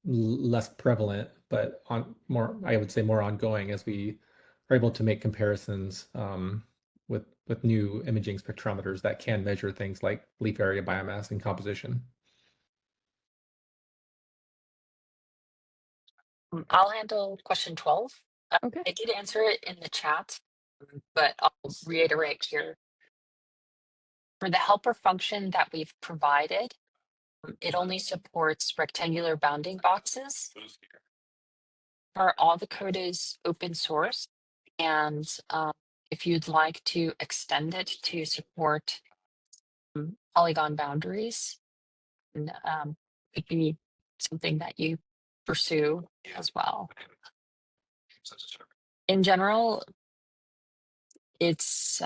less prevalent, but I would say more ongoing as we are able to make comparisons with new imaging spectrometers that can measure things like leaf area, biomass, and composition. I'll handle question 12. Okay. I did answer it in the chat, but I'll reiterate here. For the helper function that we've provided, it only supports rectangular bounding boxes. All the code is open source, and if you'd like to extend it to support polygon boundaries, it'd be something that you pursue as well. In general, it's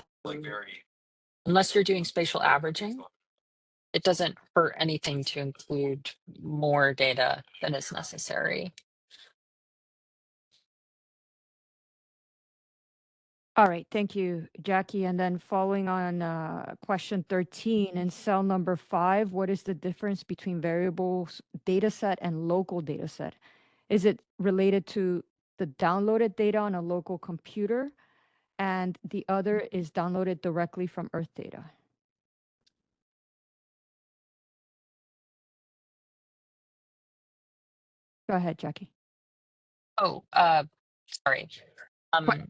unless you're doing spatial averaging, it doesn't hurt anything to include more data than is necessary. All right, thank you, Jackie. And then following on question 13, in cell number 5, what is the difference between variables data set and local data set? Is it related to the downloaded data on a local computer? And the other is downloaded directly from Earth data? Go ahead, Jackie. Oh, sorry.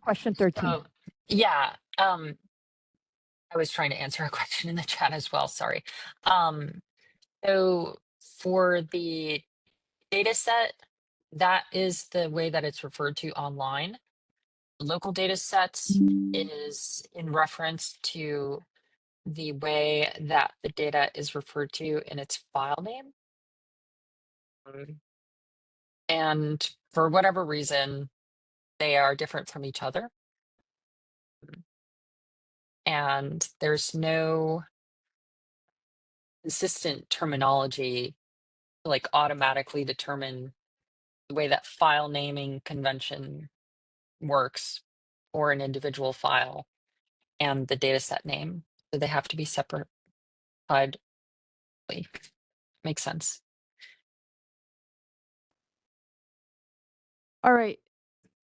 Question 13. Oh, yeah. I was trying to answer a question in the chat as well. Sorry. So for the data set, that is the way that it's referred to online. Local data sets is in reference to the way that the data is referred to in its file name. And for whatever reason, they are different from each other. And there's no consistent terminology to like automatically determine the way that file naming convention works for an individual file and the dataset name. So they have to be separate. Makes sense. All right,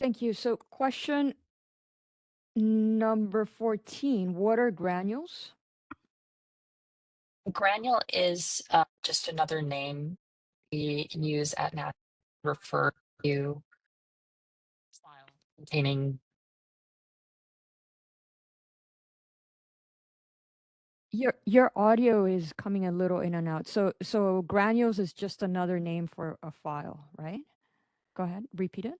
thank you. So question number 14, what are granules? Granule is just another name we use at NAT to refer to file containing. Your audio is coming a little in and out. So granules is just another name for a file, right? Go ahead, repeat it.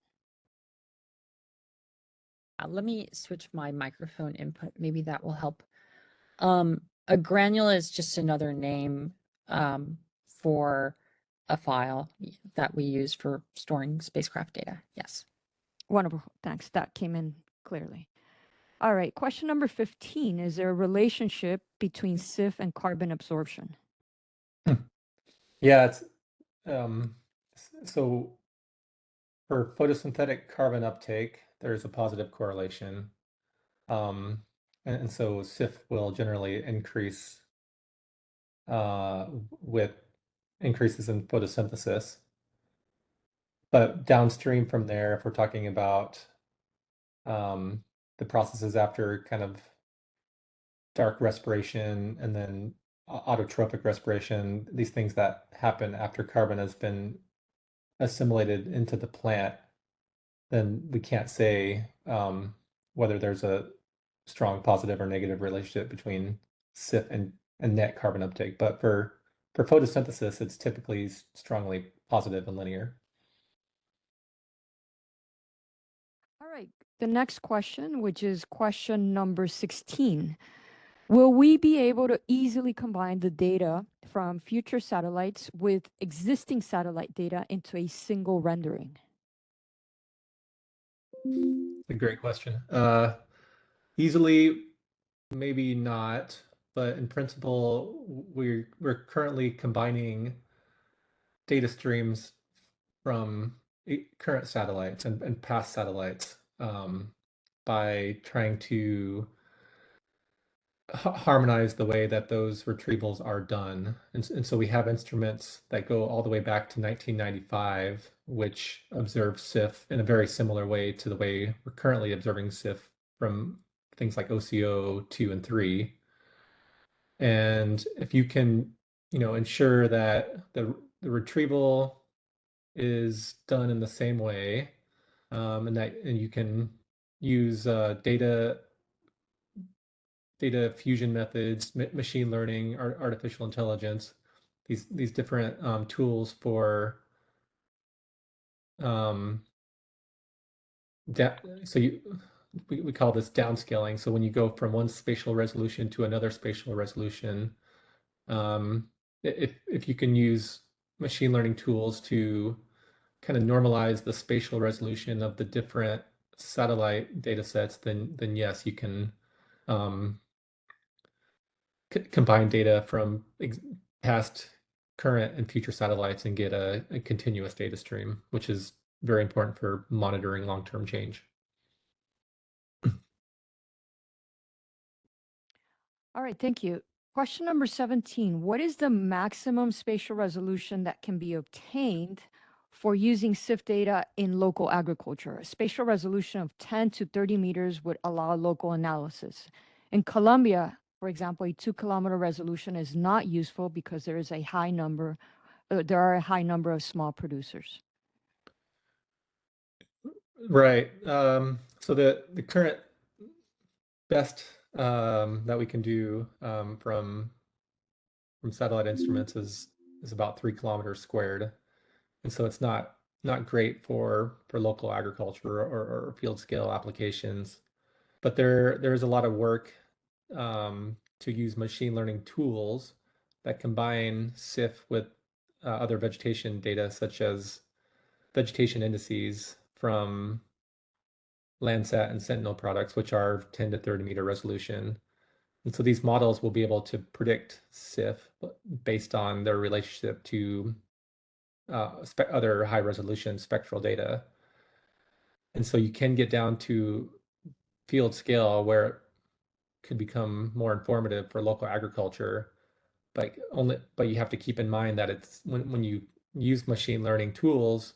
Let me switch my microphone input. Maybe that will help. A granule is just another name for a file that we use for storing spacecraft data. Yes. Wonderful. Thanks. That came in clearly. All right. Question number 15. Is there a relationship between SIF and carbon absorption? Yeah, it's so for photosynthetic carbon uptake, there's a positive correlation. And so SIF will generally increase with increases in photosynthesis. But downstream from there, if we're talking about the processes after kind of dark respiration and then autotrophic respiration, these things that happen after carbon has been assimilated into the plant, then we can't say whether there's a strong positive or negative relationship between SIF and net carbon uptake. But for photosynthesis, it's typically strongly positive and linear. All right. The next question, which is question number 16. Will we be able to easily combine the data from future satellites with existing satellite data into a single rendering? A great question. Easily, maybe not, but in principle, we're currently combining data streams from current satellites and past satellites by trying to harmonize the way that those retrievals are done. And so we have instruments that go all the way back to 1995, which observe SIF in a very similar way to the way we're currently observing SIF from things like OCO 2 and 3. And if you can, ensure that the retrieval is done in the same way, and you can use data fusion methods, machine learning, artificial intelligence, these different tools for we call this downscaling. So when you go from one spatial resolution to another spatial resolution, if you can use machine learning tools to kind of normalize the spatial resolution of the different satellite data sets, then yes, you can combine data from past, current, and future satellites and get a continuous data stream, which is very important for monitoring long-term change. All right, thank you. Question number 17. What is the maximum spatial resolution that can be obtained for using SIF data in local agriculture? A spatial resolution of 10 to 30 meters would allow local analysis. In Colombia, for example, a 2-kilometer resolution is not useful because there are a high number of small producers. Right. So the current best that we can do from satellite instruments is about 3 kilometers squared, and so it's not great for local agriculture or field scale applications. But there is a lot of work to use machine learning tools that combine SIF with other vegetation data, such as vegetation indices from Landsat and Sentinel products, which are 10 to 30 meter resolution. And so these models will be able to predict SIF based on their relationship to other high resolution spectral data. And so you can get down to field scale where it could become more informative for local agriculture, but you have to keep in mind that it's when you use machine learning tools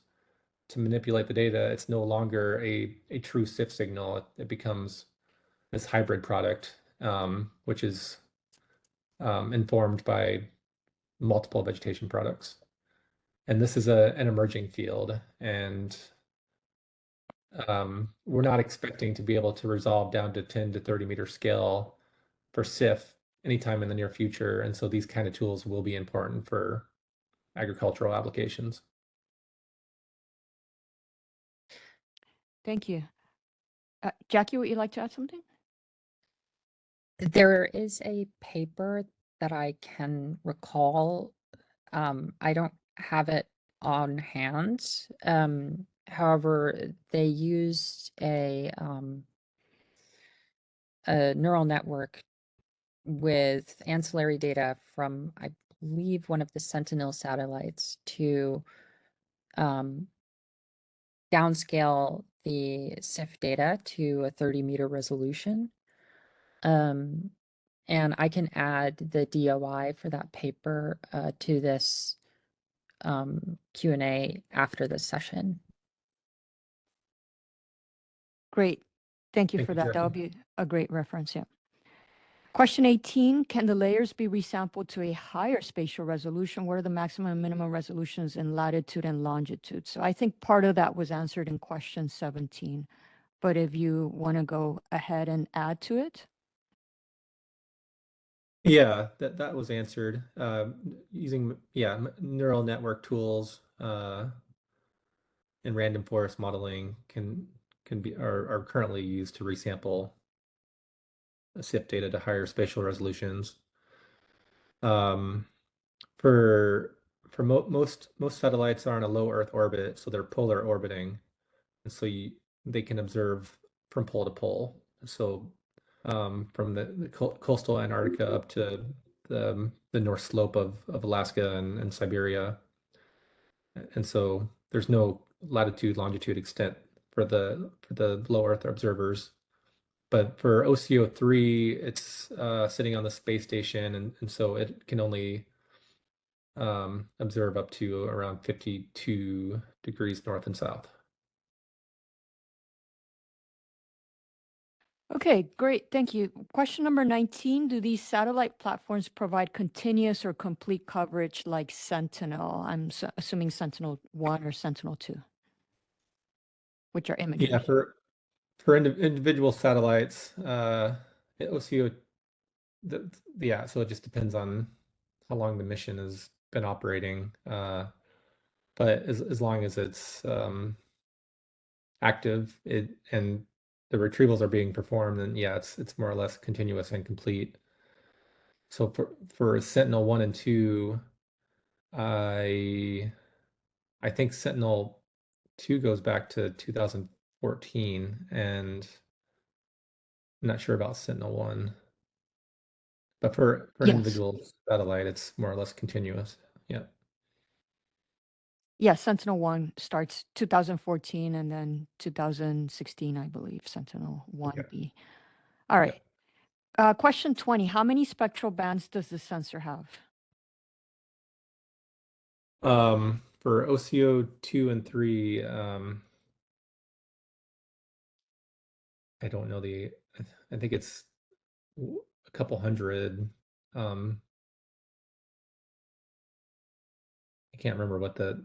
to manipulate the data, it's no longer a true SIF signal. It becomes this hybrid product, which is informed by multiple vegetation products. And this is an emerging field, and we're not expecting to be able to resolve down to 10 to 30 meter scale for SIF anytime in the near future. And so these kind of tools will be important for agricultural applications. Thank you. Jackie, would you like to add something? There is a paper that I can recall. I don't have it on hand. However, they used a neural network with ancillary data from, I believe, one of the Sentinel satellites to downscale the SIF data to a 30-meter resolution. And I can add the DOI for that paper to this Q&A after this session. Great. Thank you Thank for you, that. Jackie. That'll be a great reference, yeah. Question 18, can the layers be resampled to a higher spatial resolution? What are the maximum and minimum resolutions in latitude and longitude? So I think part of that was answered in question 17, but if you want to go ahead and add to it. Yeah, that was answered using neural network tools and random forest modeling are currently used to resample SIF data to higher spatial resolutions. Um, for most satellites are on a low Earth orbit, so they're polar orbiting, and so they can observe from pole to pole. So from the coastal Antarctica up to the north slope of Alaska and Siberia, and so there's no latitude longitude extent for the low Earth observers. But for OCO3, it's sitting on the space station, and so it can only observe up to around 52 degrees north and south. Okay, great. Thank you. Question number 19. Do these satellite platforms provide continuous or complete coverage like Sentinel? I'm assuming Sentinel-1 or Sentinel-2, which are imagers. Yeah, for individual satellites, OCO, yeah, so it just depends on how long the mission has been operating. But as long as it's active, and the retrievals are being performed, then yeah, it's more or less continuous and complete. So for Sentinel-1 and 2, I think Sentinel-2 goes back to 2014, and I'm not sure about Sentinel-1. But for an Yes. individual satellite, it's more or less continuous. Yeah. Yeah, Sentinel-1 starts 2014 and then 2016, I believe, Sentinel-1B. All right. Question 20. How many spectral bands does the sensor have? For OCO2 and 3, I don't know I think it's a couple hundred. I can't remember what the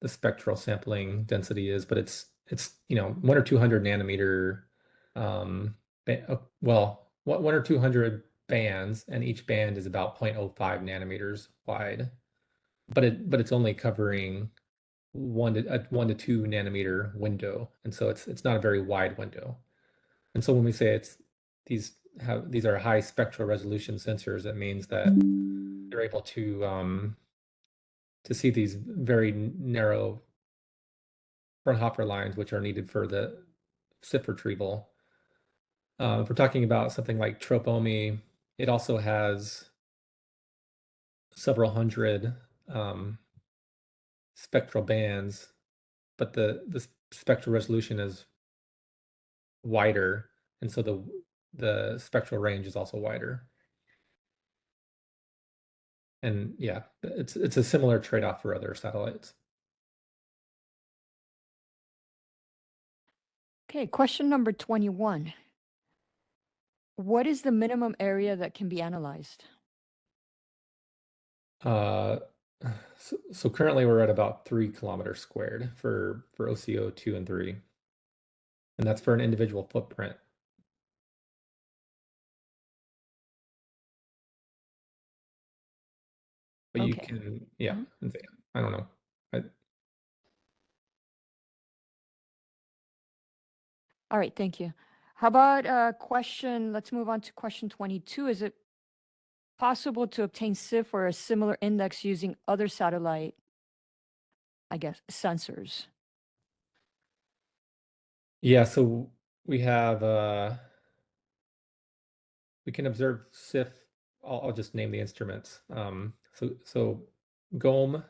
spectral sampling density is, but it's 1 or 200 nanometer, well, 1 or 200 bands, and each band is about 0.05 nanometers wide. But it's only covering 1 to 2 nanometer window, and so it's not a very wide window. And so when we say these are high spectral resolution sensors, that means that they're able to see these very narrow Fraunhofer lines, which are needed for the SIF retrieval. If we're talking about something like tropomi, it also has several hundred spectral bands, but the spectral resolution is wider, and so the spectral range is also wider. And yeah, it's a similar trade-off for other satellites. Okay, question number 21. What is the minimum area that can be analyzed? So currently we're at about 3 kilometers squared for OCO2 and 3, and that's for an individual footprint. But you Okay. can, yeah, I don't know. All right, thank you. How about let's move on to question 22. Is it possible to obtain SIF or a similar index using other satellite, I guess, sensors? Yeah, so we have we can observe SIF. I'll just name the instruments. So GOM,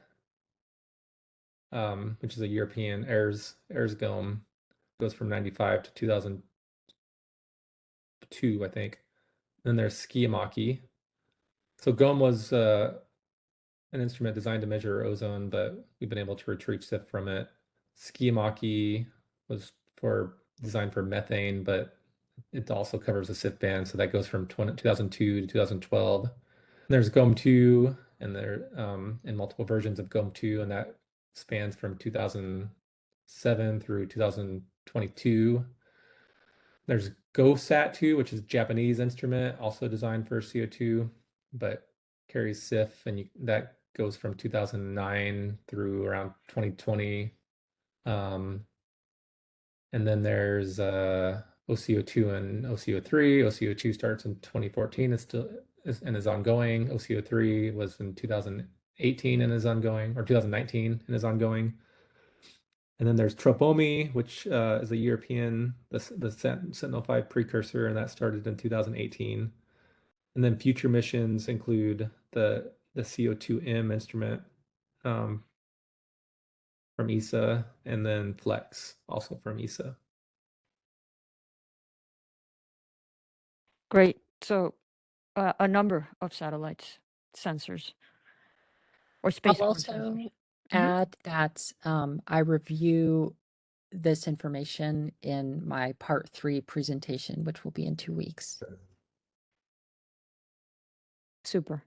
which is a European AIRS GOM, goes from 95 to 2002, I think. Then there's Skiamaki. So GOM was an instrument designed to measure ozone, but we've been able to retrieve SIF from it. Skiamaki was designed for methane, but it also covers the SIF band, so that goes from 2002 to 2012. And there's GOM2, and there and multiple versions of GOM2, and that spans from 2007 through 2022. There's GOSAT2, which is a Japanese instrument, also designed for CO2, but carries SIF, and that goes from 2009 through around 2020. And then there's OCO2 and OCO3. OCO2 starts in 2014. It's still and is ongoing. OCO3 was in 2018 and is ongoing, or 2019 and is ongoing. And then there's Tropomi, which is a European, the Sentinel-5 precursor, and that started in 2018. And then future missions include the CO2M instrument from ESA, and then Flex, also from ESA. Great. So a number of satellites, sensors, or space. I'll also add that I review this information in my part 3 presentation, which will be in 2 weeks. Super.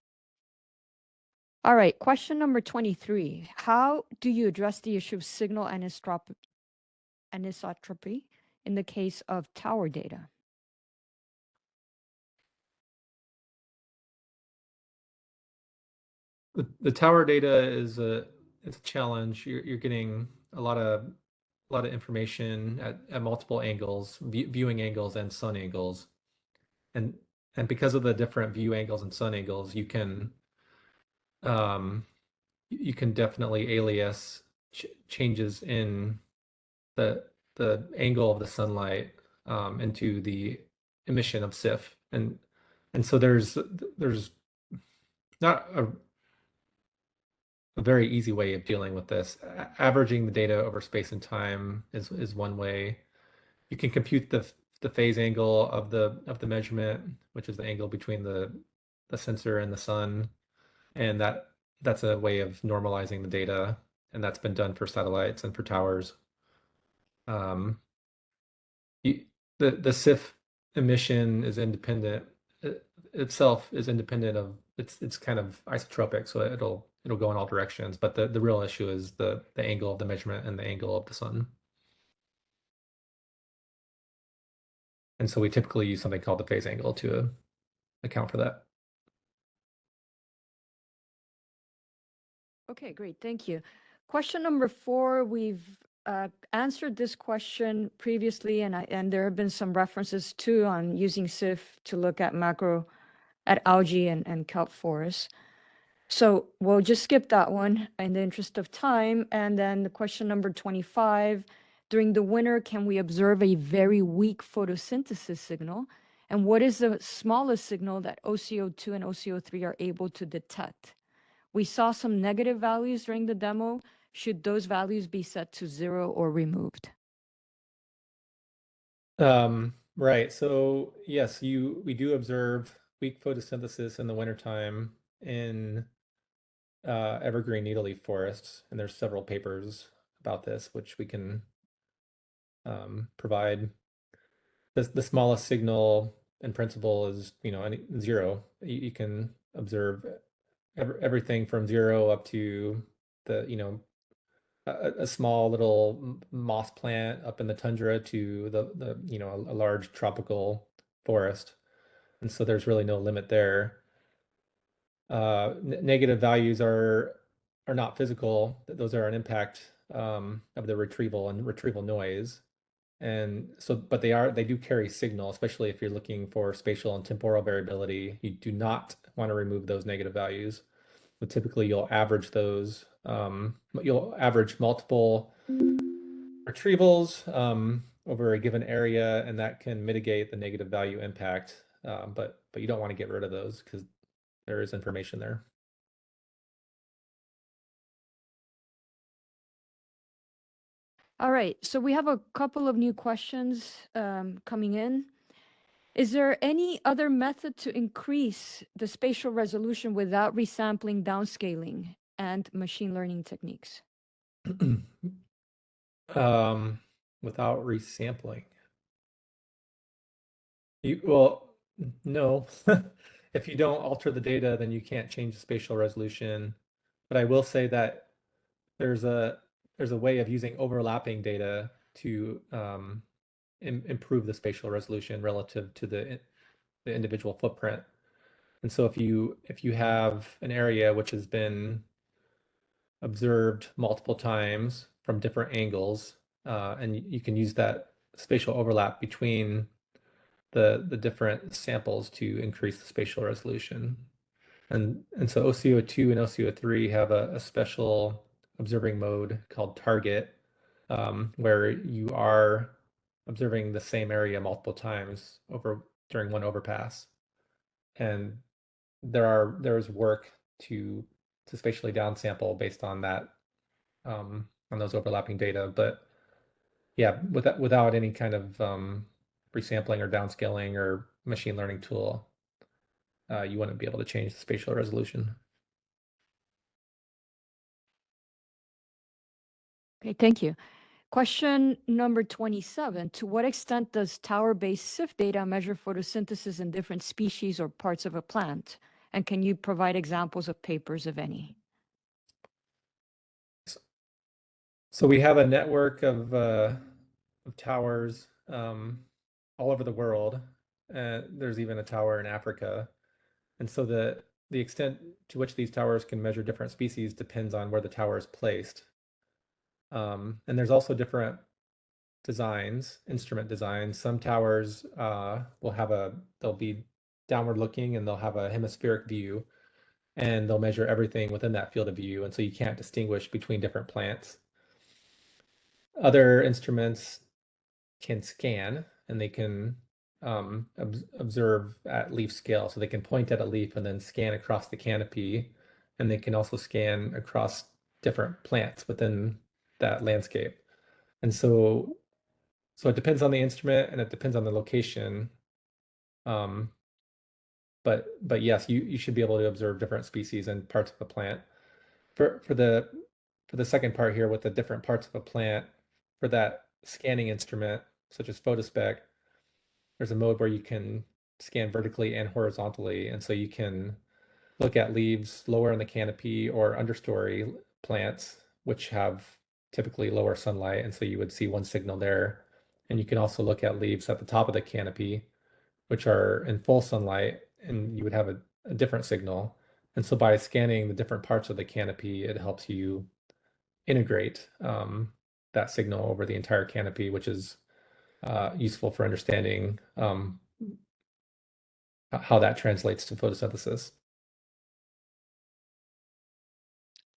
All right, question number 23. How do you address the issue of signal anisotropy in the case of tower data? The tower data is it's a challenge. You're getting a lot of information at multiple angles, viewing angles and sun angles, and because of the different view angles and sun angles, you can definitely alias changes in the angle of the sunlight into the emission of SIF, and so there's not a very easy way of dealing with this. Averaging the data over space and time is one way. You can compute the phase angle of the measurement, which is the angle between the sensor and the sun, and that's a way of normalizing the data, and that's been done for satellites and for towers. The SIF emission is independent. Itself is independent of it's kind of isotropic, so it'll go in all directions. But the real issue is the angle of the measurement and the angle of the sun. And so we typically use something called the phase angle to account for that. Okay, great. Thank you. Question number 4, we've answered this question previously, and there have been some references too on using SIF to look at algae and kelp forests. So we'll just skip that one in the interest of time. And then the question number 25, during the winter, can we observe a very weak photosynthesis signal? And what is the smallest signal that OCO2 and OCO3 are able to detect? We saw some negative values during the demo. Should those values be set to 0 or removed? Right. So yes, we do observe weak photosynthesis in the wintertime in evergreen needleleaf forests, and there's several papers about this, which we can provide. The smallest signal in principle is 0. You can observe everything from 0 up to the a small little moss plant up in the tundra to a large tropical forest, and so there's really no limit there. Negative values are not physical; those are an impact of the retrieval and retrieval noise, and so but they do carry signal, especially if you're looking for spatial and temporal variability. You do not want to remove those negative values. So typically you'll average those. You'll average multiple retrievals over a given area, and that can mitigate the negative value impact. But you don't want to get rid of those because there is information there. All right, so we have a couple of new questions coming in. Is there any other method to increase the spatial resolution without resampling, downscaling, and machine learning techniques? Without resampling. Well, no. If you don't alter the data, then you can't change the spatial resolution. But I will say that there's a way of using overlapping data to improve the spatial resolution relative to the individual footprint. And so if you have an area which has been observed multiple times from different angles, and you can use that spatial overlap between the different samples to increase the spatial resolution. And so OCO2 and OCO3 have a special observing mode called target, where you are observing the same area multiple times during one overpass. And there's work to spatially downsample based on that, on those overlapping data. But yeah, without any kind of resampling or downscaling or machine learning tool, you wouldn't be able to change the spatial resolution. Okay, thank you. Question number 27. To what extent does tower-based SIF data measure photosynthesis in different species or parts of a plant? And can you provide examples of papers, if any? So we have a network of towers all over the world. There's even a tower in Africa. And so the extent to which these towers can measure different species depends on where the tower is placed. And there's also different designs, instrument designs. Some towers they'll be downward looking and they'll have a hemispheric view, and they'll measure everything within that field of view. And so you can't distinguish between different plants. Other instruments can scan, and they can observe at leaf scale. So they can point at a leaf and then scan across the canopy, and they can also scan across different plants within that landscape. And so it depends on the instrument and it depends on the location. But yes, you should be able to observe different species and parts of a plant. For the second part here with the different parts of a plant, for that scanning instrument, such as photospec, there's a mode where you can scan vertically and horizontally. And so you can look at leaves lower in the canopy or understory plants, which have typically lower sunlight. And so you would see one signal there. And you can also look at leaves at the top of the canopy, which are in full sunlight, and you would have a different signal. And so by scanning the different parts of the canopy, it helps you integrate that signal over the entire canopy, which is useful for understanding how that translates to photosynthesis.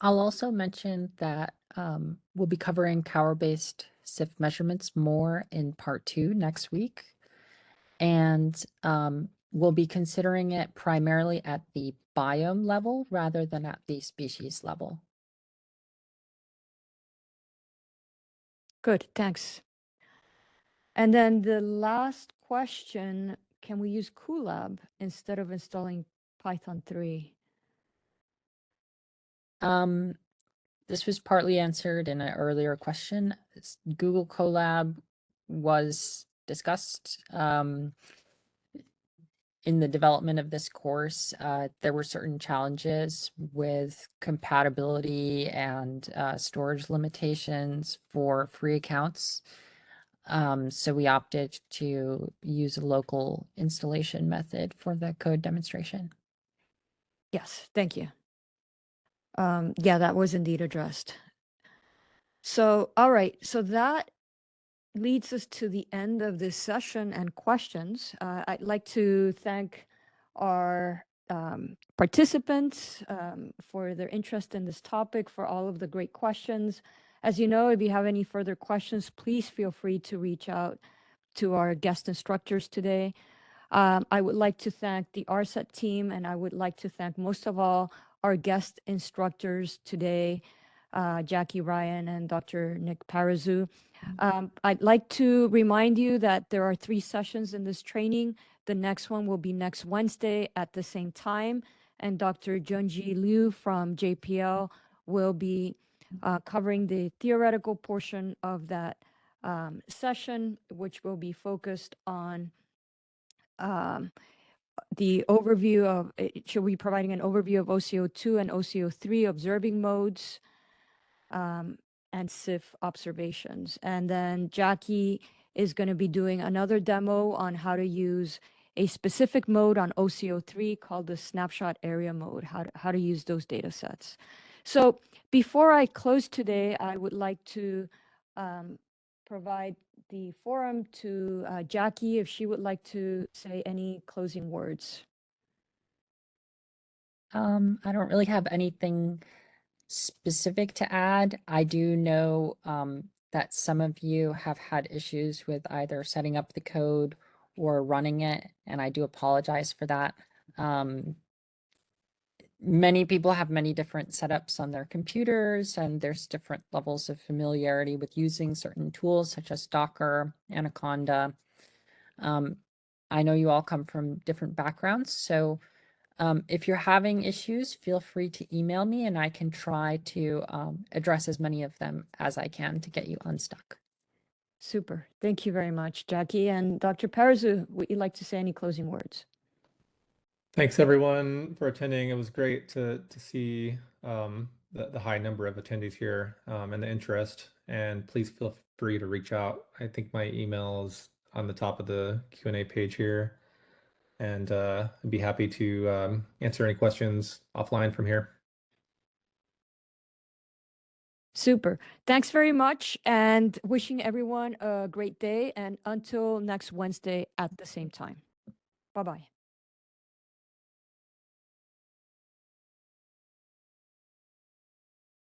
I'll also mention that we'll be covering tower-based SIF measurements more in part 2 next week. And we'll be considering it primarily at the biome level rather than at the species level. Good, thanks. And then the last question, can we use Colab instead of installing Python 3? This was partly answered in an earlier question. Google Colab was discussed in the development of this course. There were certain challenges with compatibility and storage limitations for free accounts. So we opted to use a local installation method for the code demonstration. Yes, thank you. Yeah, that was indeed addressed. So, all right, so that leads us to the end of this session and questions. I'd like to thank our participants for their interest in this topic, for all of the great questions. As you know, if you have any further questions, please feel free to reach out to our guest instructors today. I would like to thank the ARSET team, and I would like to thank most of all our guest instructors today, Jackie Ryan and Dr. Nick Parazu. I'd like to remind you that there are 3 sessions in this training. The next one will be next Wednesday at the same time, and Dr. Junji Liu from JPL will be covering the theoretical portion of that session, which will be focused on the overview of, she'll be providing an overview of OCO2 and OCO3 observing modes and SIF observations. And then Jackie is going to be doing another demo on how to use a specific mode on OCO3 called the snapshot area mode, how to use those data sets. So before I close today, I would like to provide the forum to Jackie if she would like to say any closing words. I don't really have anything specific to add. I do know that some of you have had issues with either setting up the code or running it, and I do apologize for that. Many people have many different setups on their computers, and there's different levels of familiarity with using certain tools such as Docker, Anaconda. I know you all come from different backgrounds, so if you're having issues, feel free to email me and I can try to address as many of them as I can to get you unstuck. Super. Thank you very much, Jackie. And Dr. Parazu, would you like to say any closing words? Thanks everyone for attending. It was great to see the high number of attendees here and the interest. And please feel free to reach out. I think my email is on the top of the Q&A page here. And I'd be happy to answer any questions offline from here. Super. Thanks very much, and wishing everyone a great day, and until next Wednesday at the same time. Bye-bye.